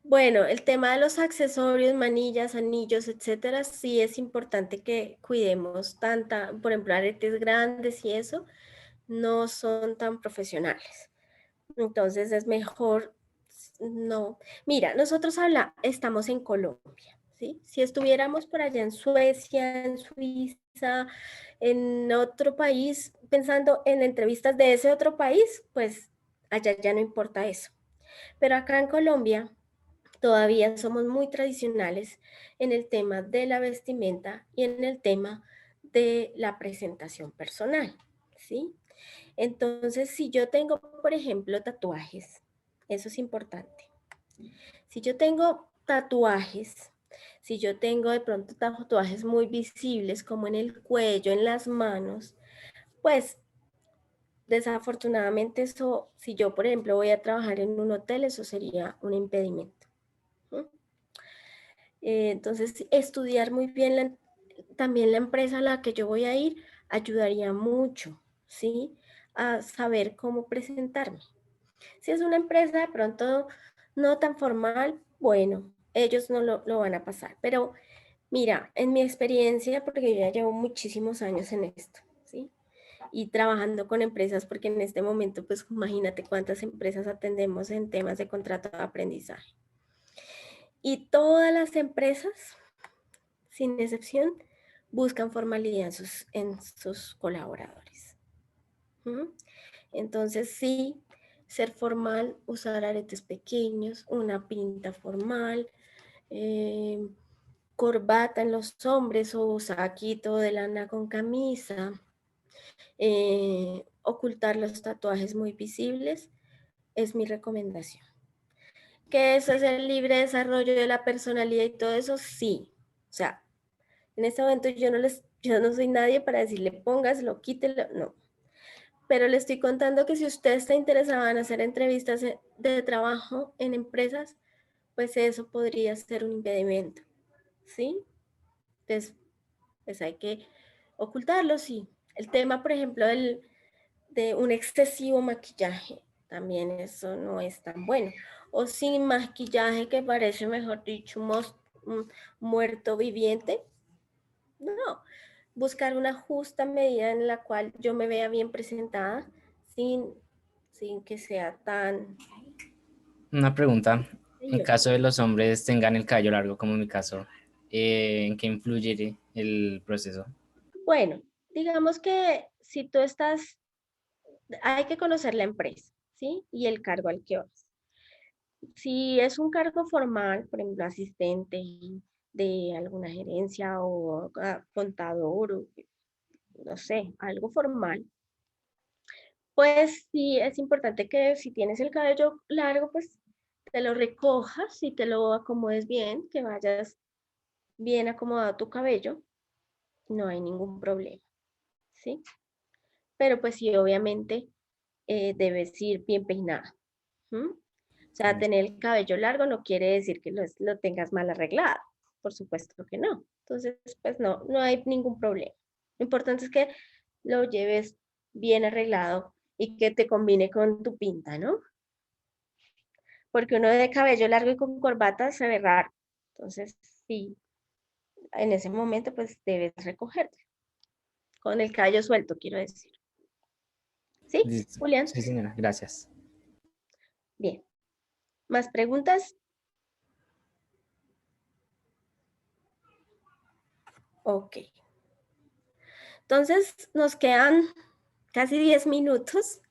Bueno, el tema de los accesorios, manillas, anillos, etcétera, sí es importante que cuidemos por ejemplo, aretes grandes y eso, no son tan profesionales. Entonces es mejor no. Mira, nosotros estamos en Colombia, ¿sí? Si estuviéramos por allá en Suecia, en Suiza, en otro país, pensando en entrevistas de ese otro país, pues allá ya no importa eso. Pero acá en Colombia todavía somos muy tradicionales en el tema de la vestimenta y en el tema de la presentación personal, ¿sí? Entonces, si yo tengo, por ejemplo, tatuajes, eso es importante. Si yo tengo tatuajes, si yo tengo de pronto tatuajes muy visibles como en el cuello, en las manos, pues desafortunadamente eso, si yo, por ejemplo, voy a trabajar en un hotel, eso sería un impedimento. Entonces, estudiar muy bien también la empresa a la que yo voy a ir ayudaría mucho, ¿sí? A saber cómo presentarme. Si es una empresa de pronto no tan formal, bueno, ellos no lo van a pasar. Pero mira, en mi experiencia, porque yo ya llevo muchísimos años en esto, ¿sí? Y trabajando con empresas, porque en este momento, pues imagínate cuántas empresas atendemos en temas de contrato de aprendizaje. Y todas las empresas, sin excepción, buscan formalidad en sus colaboradores. Entonces, sí, ser formal, usar aretes pequeños, una pinta formal, corbata en los hombres o saquito de lana con camisa, ocultar los tatuajes muy visibles, es mi recomendación. ¿Que eso es el libre desarrollo de la personalidad y todo eso? Sí. O sea, en este momento yo no soy nadie para decirle póngaselo, quítelo, no. Pero le estoy contando que si usted está interesado en hacer entrevistas de trabajo en empresas, pues eso podría ser un impedimento, ¿sí? Entonces, pues hay que ocultarlo, sí. El tema, por ejemplo, de un excesivo maquillaje, también eso no es tan bueno. O sin maquillaje que parece, mejor dicho, un muerto viviente. No, buscar una justa medida en la cual yo me vea bien presentada sin que sea tan... Una pregunta, en Señor. caso de los hombres tengan el cabello largo, como en mi caso, ¿en qué influye el proceso? Bueno, digamos que si tú estás, hay que conocer la empresa, ¿sí? Y el cargo al que vas. Si es un cargo formal, por ejemplo, asistente de alguna gerencia o contador o no sé, algo formal, pues sí es importante que si tienes el cabello largo, pues te lo recojas y te lo acomodes bien, que vayas bien acomodado tu cabello, no hay ningún problema, ¿sí? Pero pues sí, obviamente debes ir bien peinada. ¿M? O sea, tener el cabello largo no quiere decir que lo tengas mal arreglado, por supuesto que no. Entonces, pues no hay ningún problema. Lo importante es que lo lleves bien arreglado y que te combine con tu pinta, ¿no? Porque uno de cabello largo y con corbata se ve raro. Entonces, sí, en ese momento pues debes recogerte. Con el cabello suelto, quiero decir. ¿Sí, Listo. Julián? Sí, señora, gracias. Bien. ¿Más preguntas? Ok. Entonces, nos quedan casi 10 minutos.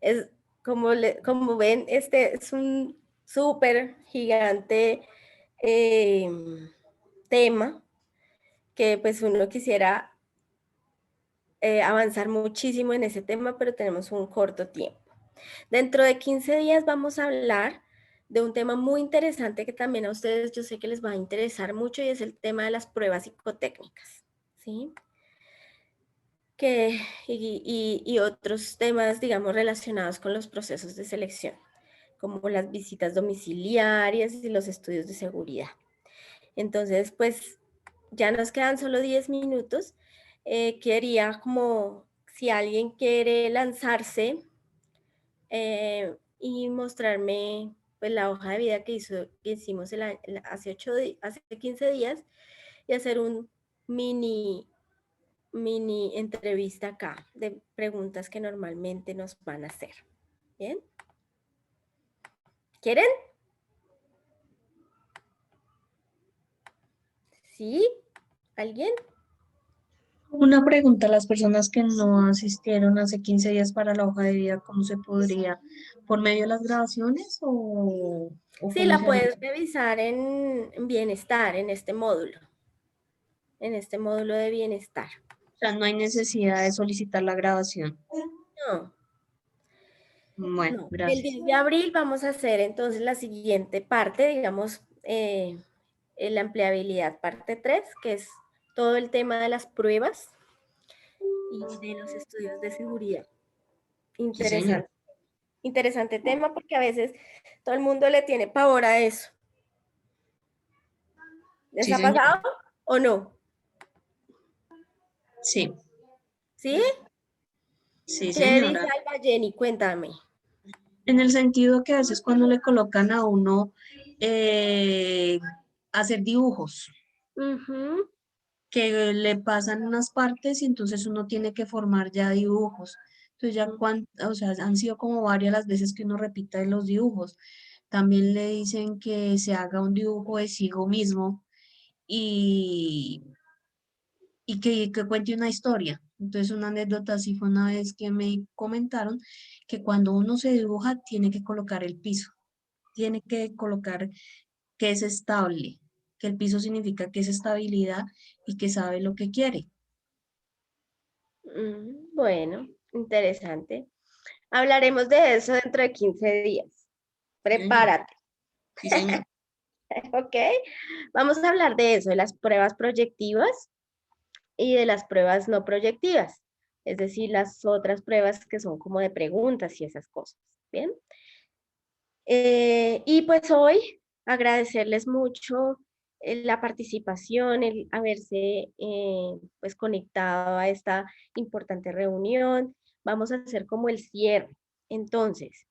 Es, como ven, este es un súper gigante tema que pues uno quisiera avanzar muchísimo en ese tema, pero tenemos un corto tiempo. Dentro de 15 días vamos a hablar de un tema muy interesante que también a ustedes yo sé que les va a interesar mucho y es el tema de las pruebas psicotécnicas, ¿sí? Y otros temas, digamos, relacionados con los procesos de selección, como las visitas domiciliarias y los estudios de seguridad. Entonces, pues ya nos quedan solo 10 minutos. Quería como si alguien quiere lanzarse y mostrarme pues la hoja de vida que hicimos hace 15 días y hacer un mini entrevista acá de preguntas que normalmente nos van a hacer. ¿Bien? ¿Quieren? ¿Sí? ¿Alguien? Una pregunta a las personas que no asistieron hace 15 días para la hoja de vida, ¿cómo se podría? ¿Por medio de las grabaciones o Sí, cómo la se haría? puedes revisar en bienestar, en este módulo de bienestar. O sea, no hay necesidad de solicitar la grabación. No, Bueno, no. El gracias. 10 de abril vamos a hacer entonces la siguiente parte, digamos, la empleabilidad parte 3, que es todo el tema de las pruebas y de los estudios de seguridad. Sí, señor. Interesante. Interesante tema porque a veces todo el mundo le tiene pavor a eso. ¿Les Sí, ha señor. pasado o no? Sí, ¿Sí? sí, ¿Qué dice señora. Alba Jenny? Cuéntame. En el sentido que a veces cuando le colocan a uno eh, hacer dibujos, Ujú. que le pasan unas partes y entonces uno tiene que formar ya dibujos. Entonces ya o sea, han sido como varias las veces que uno repita los dibujos. También le dicen que se haga un dibujo de sí mismo y, y que cuente una historia. Entonces una anécdota así fue una vez que me comentaron que cuando uno se dibuja tiene que colocar el piso, tiene que colocar que es estable. que el piso significa que es estabilidad y que sabe lo que quiere. Bueno, interesante. Hablaremos de eso dentro de 15 días. Prepárate. Sí, señor. Ok, vamos a hablar de eso, de las pruebas proyectivas y de las pruebas no proyectivas, es decir, las otras pruebas que son como de preguntas y esas cosas, ¿bien? Y pues hoy agradecerles mucho la participación, el haberse pues conectado a esta importante reunión. Vamos a hacer como el cierre. Entonces,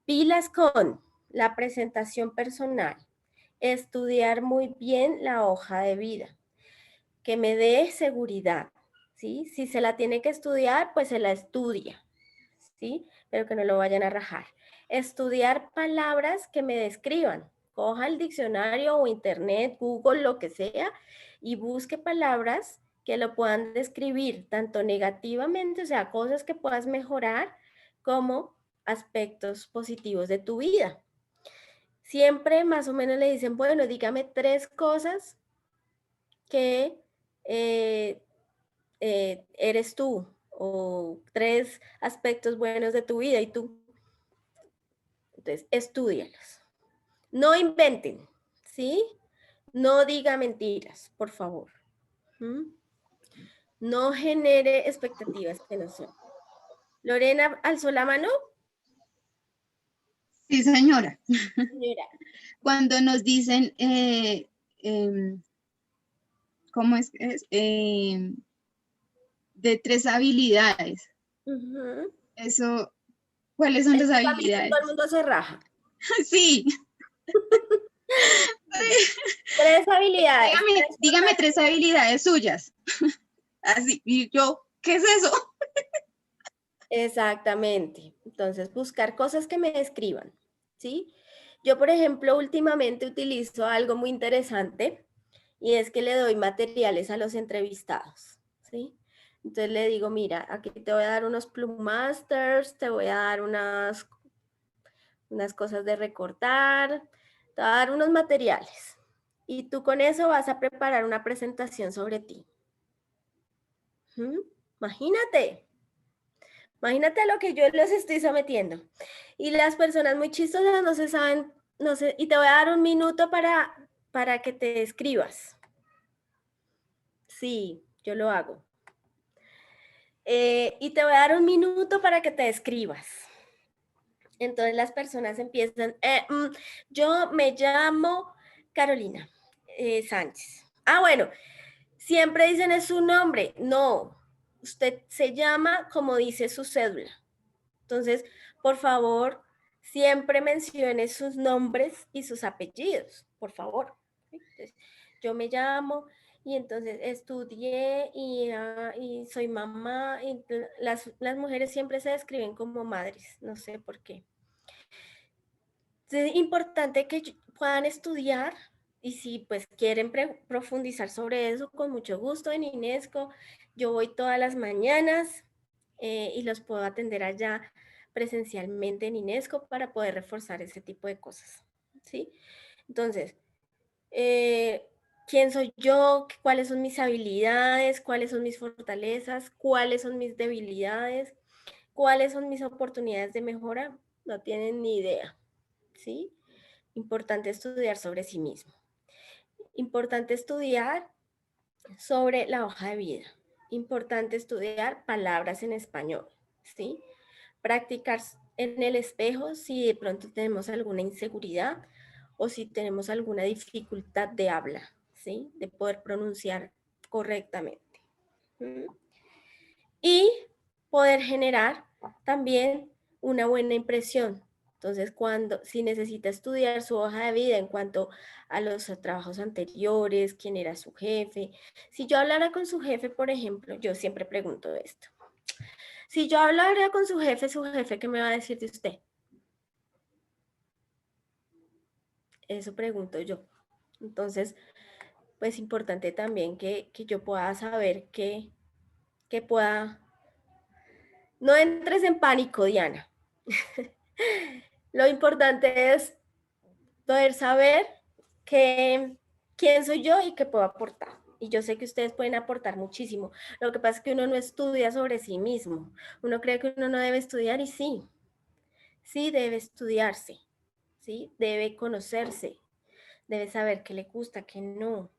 pilas con la presentación personal, estudiar muy bien la hoja de vida, que me dé seguridad, ¿sí? Si se la tiene que estudiar, pues se la estudia, ¿sí? Pero que no lo vayan a rajar. Estudiar palabras que me describan. Coja el diccionario o internet, Google, lo que sea, y busque palabras que lo puedan describir, tanto negativamente, o sea, cosas que puedas mejorar, como aspectos positivos de tu vida. Siempre más o menos le dicen, bueno, dígame 3 cosas que eres tú, o 3 aspectos buenos de tu vida y tú. Entonces, estúdialos. No inventen, ¿sí? No diga mentiras, por favor. ¿Mm? No genere expectativas que no son. Lorena, ¿alzó la mano? Sí, señora. Señora. Cuando nos dicen, ¿cómo es que es? De 3 habilidades. Eso, ¿cuáles son las habilidades? Todo el mundo se raja. Sí. 3 habilidades. Dígame 3 habilidades suyas. Así, y yo, ¿qué es eso? Exactamente. Entonces, buscar cosas que me describan, ¿sí? Yo, por ejemplo, últimamente utilizo algo muy interesante y es que le doy materiales a los entrevistados, ¿sí? Entonces le digo, mira, aquí te voy a dar unos Plumasters, te voy a dar unas cosas de recortar, te voy a dar unos materiales. Y tú con eso vas a preparar una presentación sobre ti. Imagínate. Imagínate lo que yo les estoy sometiendo. Y las personas muy chistosas no se saben, no sé, y te voy a dar un minuto para que te escribas. Sí, yo lo hago. Y te voy a dar un minuto para que te escribas. Entonces las personas empiezan, yo me llamo Carolina Sánchez. Ah, bueno, siempre dicen es su nombre. No, usted se llama como dice su cédula. Entonces, por favor, siempre mencione sus nombres y sus apellidos, por favor. Entonces, yo me llamo y entonces estudié y soy mamá. Y las mujeres siempre se describen como madres, no sé por qué. Es importante que puedan estudiar y si pues quieren profundizar sobre eso, con mucho gusto en INESCO. Yo voy todas las mañanas y los puedo atender allá presencialmente en INESCO para poder reforzar ese tipo de cosas, ¿sí? Entonces, ¿quién soy yo? ¿Cuáles son mis habilidades? ¿Cuáles son mis fortalezas? ¿Cuáles son mis debilidades? ¿Cuáles son mis oportunidades de mejora? No tienen ni idea, ¿sí? Importante estudiar sobre sí mismo. Importante estudiar sobre la hoja de vida. Importante estudiar palabras en español, ¿sí? Practicar en el espejo si de pronto tenemos alguna inseguridad o si tenemos alguna dificultad de habla, ¿sí? De poder pronunciar correctamente. Y poder generar también una buena impresión. Entonces, si necesita estudiar su hoja de vida en cuanto a los trabajos anteriores, quién era su jefe. Si yo hablara con su jefe, por ejemplo, yo siempre pregunto esto. Si yo hablara con su jefe, ¿qué me va a decir de usted? Eso pregunto yo. Entonces, pues importante también que yo pueda saber que pueda... No entres en pánico, Diana. Lo importante es poder saber que quién soy yo y qué puedo aportar. Y yo sé que ustedes pueden aportar muchísimo. Lo que pasa es que uno no estudia sobre sí mismo. Uno cree que uno no debe estudiar y sí, sí debe estudiarse, ¿sí? Debe conocerse, debe saber qué le gusta, qué no,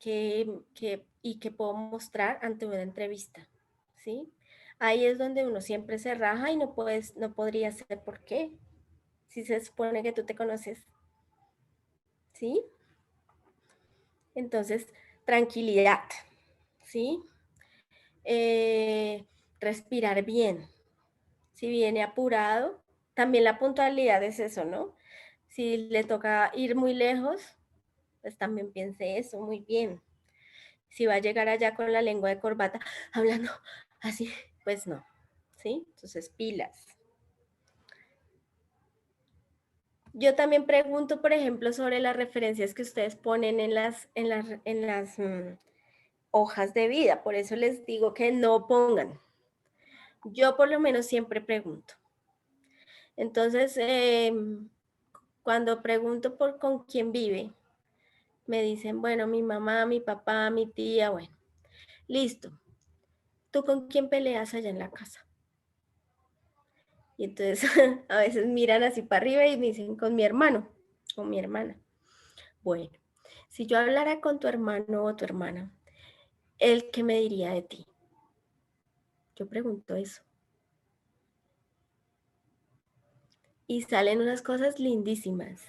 y qué puedo mostrar ante una entrevista, ¿sí? Ahí es donde uno siempre se raja y no podría ser por qué, si se supone que tú te conoces, ¿sí? Entonces, tranquilidad, ¿sí? Respirar bien. Si viene apurado, también la puntualidad es eso, ¿no? Si le toca ir muy lejos, pues también piense eso muy bien. Si va a llegar allá con la lengua de corbata, hablando así, pues no, ¿sí? Entonces, pilas. Yo también pregunto, por ejemplo, sobre las referencias que ustedes ponen en las hojas de vida. Por eso les digo que no pongan. Yo por lo menos siempre pregunto. Entonces, cuando pregunto por con quién vive, me dicen, bueno, mi mamá, mi papá, mi tía, bueno, listo. ¿Tú con quién peleas allá en la casa? Y entonces a veces miran así para arriba y me dicen, con mi hermano o mi hermana. Bueno, si yo hablara con tu hermano o tu hermana, ¿él qué me diría de ti? Yo pregunto eso. Y salen unas cosas lindísimas.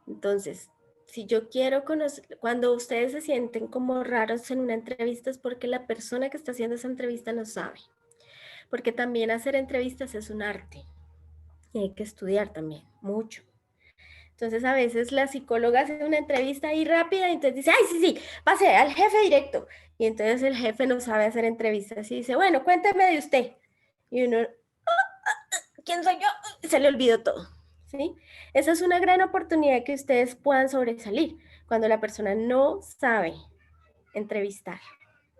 Entonces, si yo quiero conocer, cuando ustedes se sienten como raros en una entrevista es porque la persona que está haciendo esa entrevista no sabe. Porque también hacer entrevistas es un arte. Y hay que estudiar también, mucho. Entonces a veces la psicóloga hace una entrevista ahí rápida y entonces dice, ay, sí, sí, pase al jefe directo. Y entonces el jefe no sabe hacer entrevistas y dice, bueno, cuénteme de usted. Y uno, ¿quién soy yo? Se le olvidó todo, ¿sí? Esa es una gran oportunidad que ustedes puedan sobresalir cuando la persona no sabe entrevistar,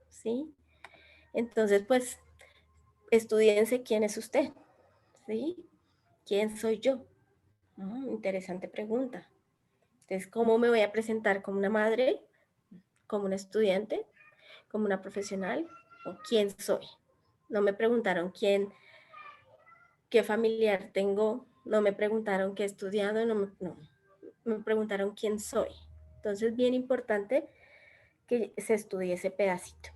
¿sí? Entonces, pues, estudiense quién es usted, ¿sí? ¿Quién soy yo? Interesante pregunta. Entonces, ¿cómo me voy a presentar? ¿Como una madre? ¿Como una estudiante? ¿Como una profesional? ¿O quién soy? No me preguntaron qué familiar tengo, no me preguntaron qué he estudiado, no, me preguntaron quién soy. Entonces, bien importante que se estudie ese pedacito.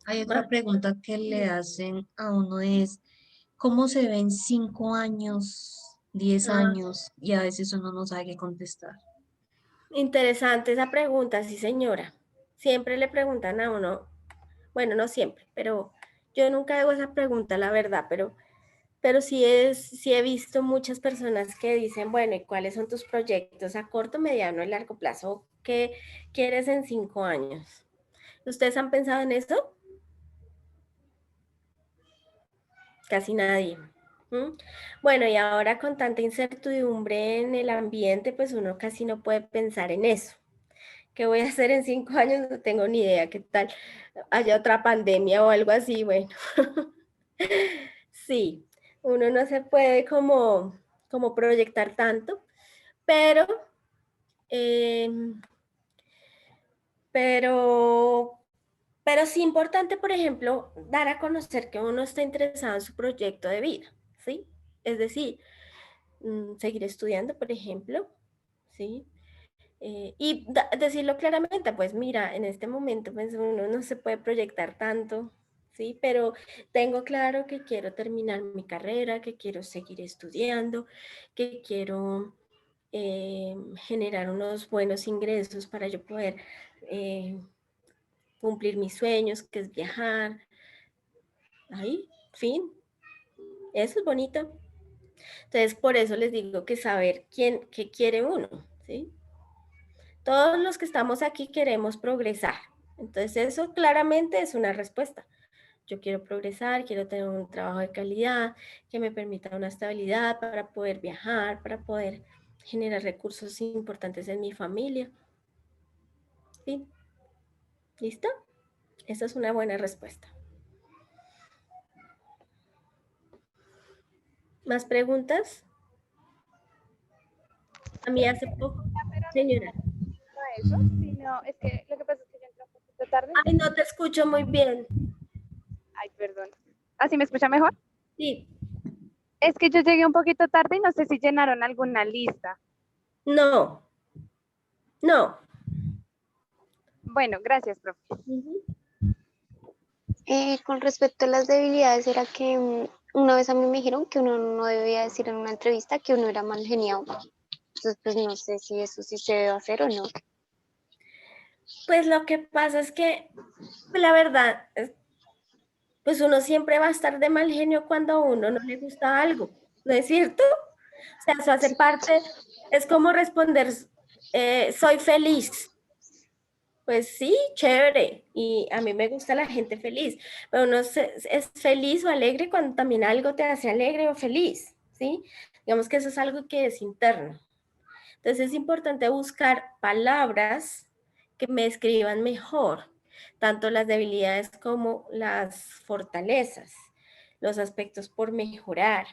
Hay otra pregunta que le hacen a uno es, ¿cómo se ven 5 años, 10 años? Y a veces uno no sabe qué contestar. Interesante esa pregunta, sí señora. Siempre le preguntan a uno, bueno, no siempre, pero yo nunca hago esa pregunta, la verdad, pero sí he visto muchas personas que dicen, bueno, ¿y cuáles son tus proyectos a corto, mediano y largo plazo? ¿Qué quieres en 5 años? ¿Ustedes han pensado en eso? Casi nadie. Bueno, y ahora con tanta incertidumbre en el ambiente, pues uno casi no puede pensar en eso. ¿Qué voy a hacer en 5 años? No tengo ni idea. ¿Qué tal haya otra pandemia o algo así? Bueno, sí, uno no se puede como proyectar tanto, pero, pero, pero sí importante, por ejemplo, dar a conocer que uno está interesado en su proyecto de vida, ¿sí? Es decir, seguir estudiando, por ejemplo, ¿sí? Y decirlo claramente, pues mira, en este momento pues uno no se puede proyectar tanto, ¿sí? Pero tengo claro que quiero terminar mi carrera, que quiero seguir estudiando, que quiero generar unos buenos ingresos para yo poder cumplir mis sueños, que es viajar. Ahí, fin, eso es bonito. Entonces, por eso les digo que saber qué quiere uno, ¿sí? Todos los que estamos aquí queremos progresar. Entonces eso claramente es una respuesta. Yo quiero progresar, quiero tener un trabajo de calidad que me permita una estabilidad para poder viajar, para poder generar recursos importantes en mi familia. ¿Sí? ¿Listo? Esa es una buena respuesta. ¿Más preguntas? A mí hace poco, señora. No eso, sino es que lo que pasa es que yo entré un poquito tarde. Ay, no te escucho muy bien. Ay, perdón. ¿Así me escucha mejor? Sí. Es que yo llegué un poquito tarde y no sé si llenaron alguna lista. No. No. Bueno, gracias, profe. Con respecto a las debilidades, era que una vez a mí me dijeron que uno no debía decir en una entrevista que uno era mal geniado. Entonces, pues no sé si eso sí se debe hacer o no. Pues lo que pasa es que, la verdad, pues uno siempre va a estar de mal genio cuando a uno no le gusta algo, ¿no es cierto? O sea, eso hace parte, es como responder, soy feliz. Pues sí, chévere, y a mí me gusta la gente feliz, pero uno es feliz o alegre cuando también algo te hace alegre o feliz, ¿sí? Digamos que eso es algo que es interno. Entonces es importante buscar palabras que me escriban mejor, tanto las debilidades como las fortalezas, los aspectos por mejorar.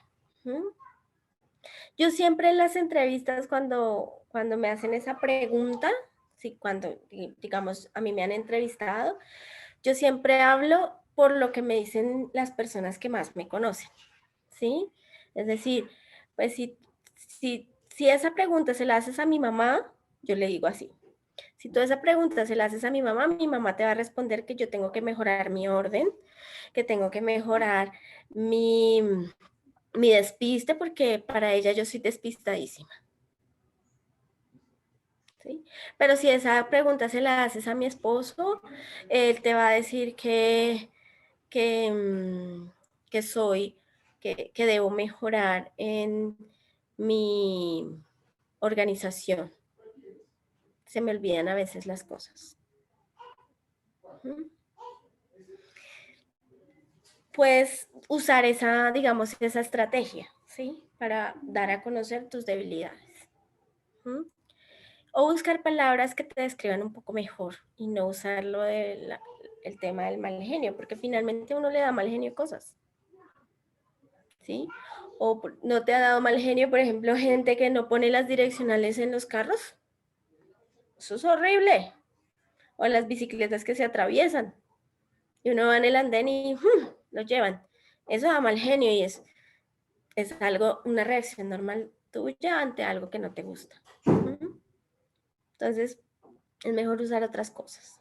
Yo siempre en las entrevistas cuando me hacen esa pregunta, sí, cuando digamos a mí me han entrevistado, yo siempre hablo por lo que me dicen las personas que más me conocen, ¿sí? Es decir, pues si esa pregunta se la haces a mi mamá, yo le digo así. Si tú esa pregunta se la haces a mi mamá te va a responder que yo tengo que mejorar mi orden, que tengo que mejorar mi despiste, porque para ella yo soy despistadísima. ¿Sí? Pero si esa pregunta se la haces a mi esposo, él te va a decir que soy, que debo mejorar en mi organización. Se me olvidan a veces las cosas. Puedes usar esa, digamos, esa estrategia, ¿sí? Para dar a conocer tus debilidades. O buscar palabras que te describan un poco mejor y no usarlo el tema del mal genio, porque finalmente uno le da mal genio cosas. ¿Sí? O no te ha dado mal genio, por ejemplo, gente que no pone las direccionales en los carros. Eso es horrible. O las bicicletas que se atraviesan. Y uno va en el andén y lo llevan. Eso da mal genio y es algo, una reacción normal tuya ante algo que no te gusta. Entonces, es mejor usar otras cosas.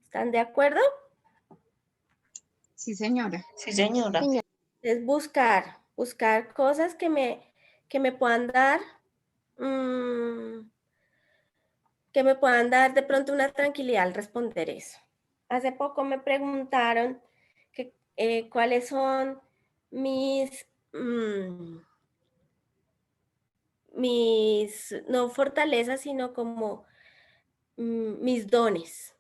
¿Están de acuerdo? Sí, señora. Sí, señora. Es buscar cosas que me puedan dar, de pronto una tranquilidad al responder eso. Hace poco me preguntaron cuáles son mis no fortalezas, sino como mis dones.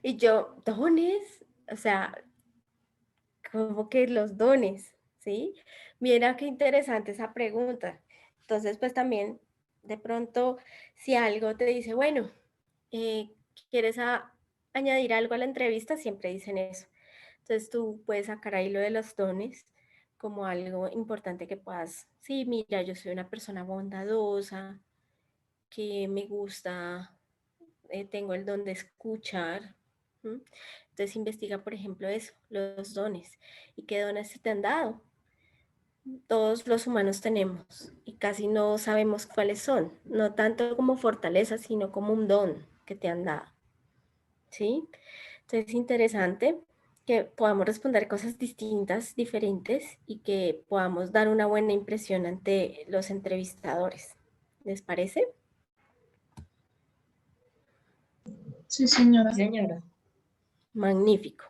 Y yo, ¿dones? O sea, como que los dones, ¿sí? Mira qué interesante esa pregunta. Entonces, pues también, de pronto, si algo te dice, bueno, ¿quieres añadir algo a la entrevista? Siempre dicen eso. Entonces, tú puedes sacar ahí lo de los dones como algo importante que puedas, sí, mira, yo soy una persona bondadosa, que me gusta, tengo el don de escuchar. Entonces investiga, por ejemplo, eso, los dones. ¿Y qué dones se te han dado? Todos los humanos tenemos y casi no sabemos cuáles son, no tanto como fortaleza, sino como un don que te han dado. ¿Sí? Entonces es interesante que podamos responder cosas distintas, diferentes y que podamos dar una buena impresión ante los entrevistadores. ¿Les parece? Sí, señora. Sí, señora. Magnífico.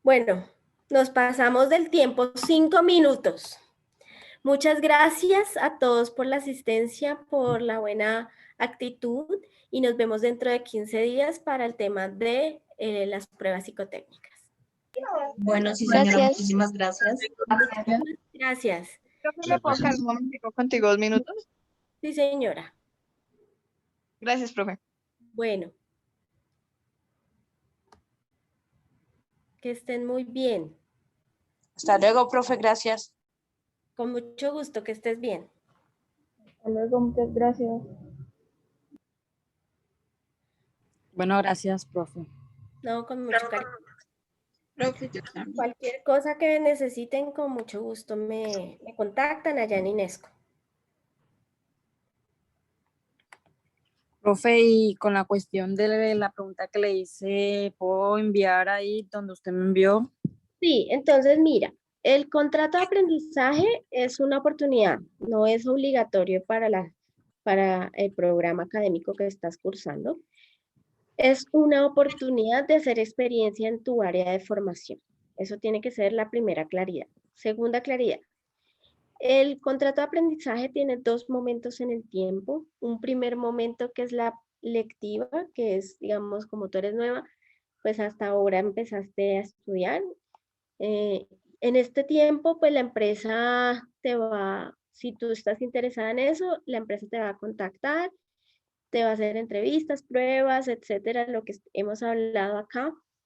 Bueno, nos pasamos del tiempo 5 minutos. Muchas gracias a todos por la asistencia, por la buena actitud y nos vemos dentro de 15 días para el tema de las pruebas psicotécnicas. Bueno, sí, señora, muchísimas gracias. Gracias. ¿Me puedo quedar un momentico contigo 2 minutos? Sí, señora. Gracias, profe. Bueno. Que estén muy bien. Hasta luego, profe, gracias. Con mucho gusto, que estés bien. Hasta luego, muchas gracias. Bueno, gracias, profe. No, con mucho cariño. Profe, yo también. Cualquier cosa que necesiten, con mucho gusto me contactan allá en Inesco. Profe, y con la cuestión de la pregunta que le hice, ¿puedo enviar ahí donde usted me envió? Sí, entonces mira, el contrato de aprendizaje es una oportunidad, no es obligatorio para el programa académico que estás cursando. Es una oportunidad de hacer experiencia en tu área de formación. Eso tiene que ser la primera claridad. Segunda claridad. El contrato de aprendizaje tiene dos momentos en el tiempo. Un primer momento que es la lectiva, que es, digamos, como tú eres nueva, pues hasta ahora empezaste a estudiar. En este tiempo, pues la empresa te va, si tú estás interesada en eso, la empresa te va a contactar, te va a hacer entrevistas, pruebas, etcétera, lo que hemos hablado acá.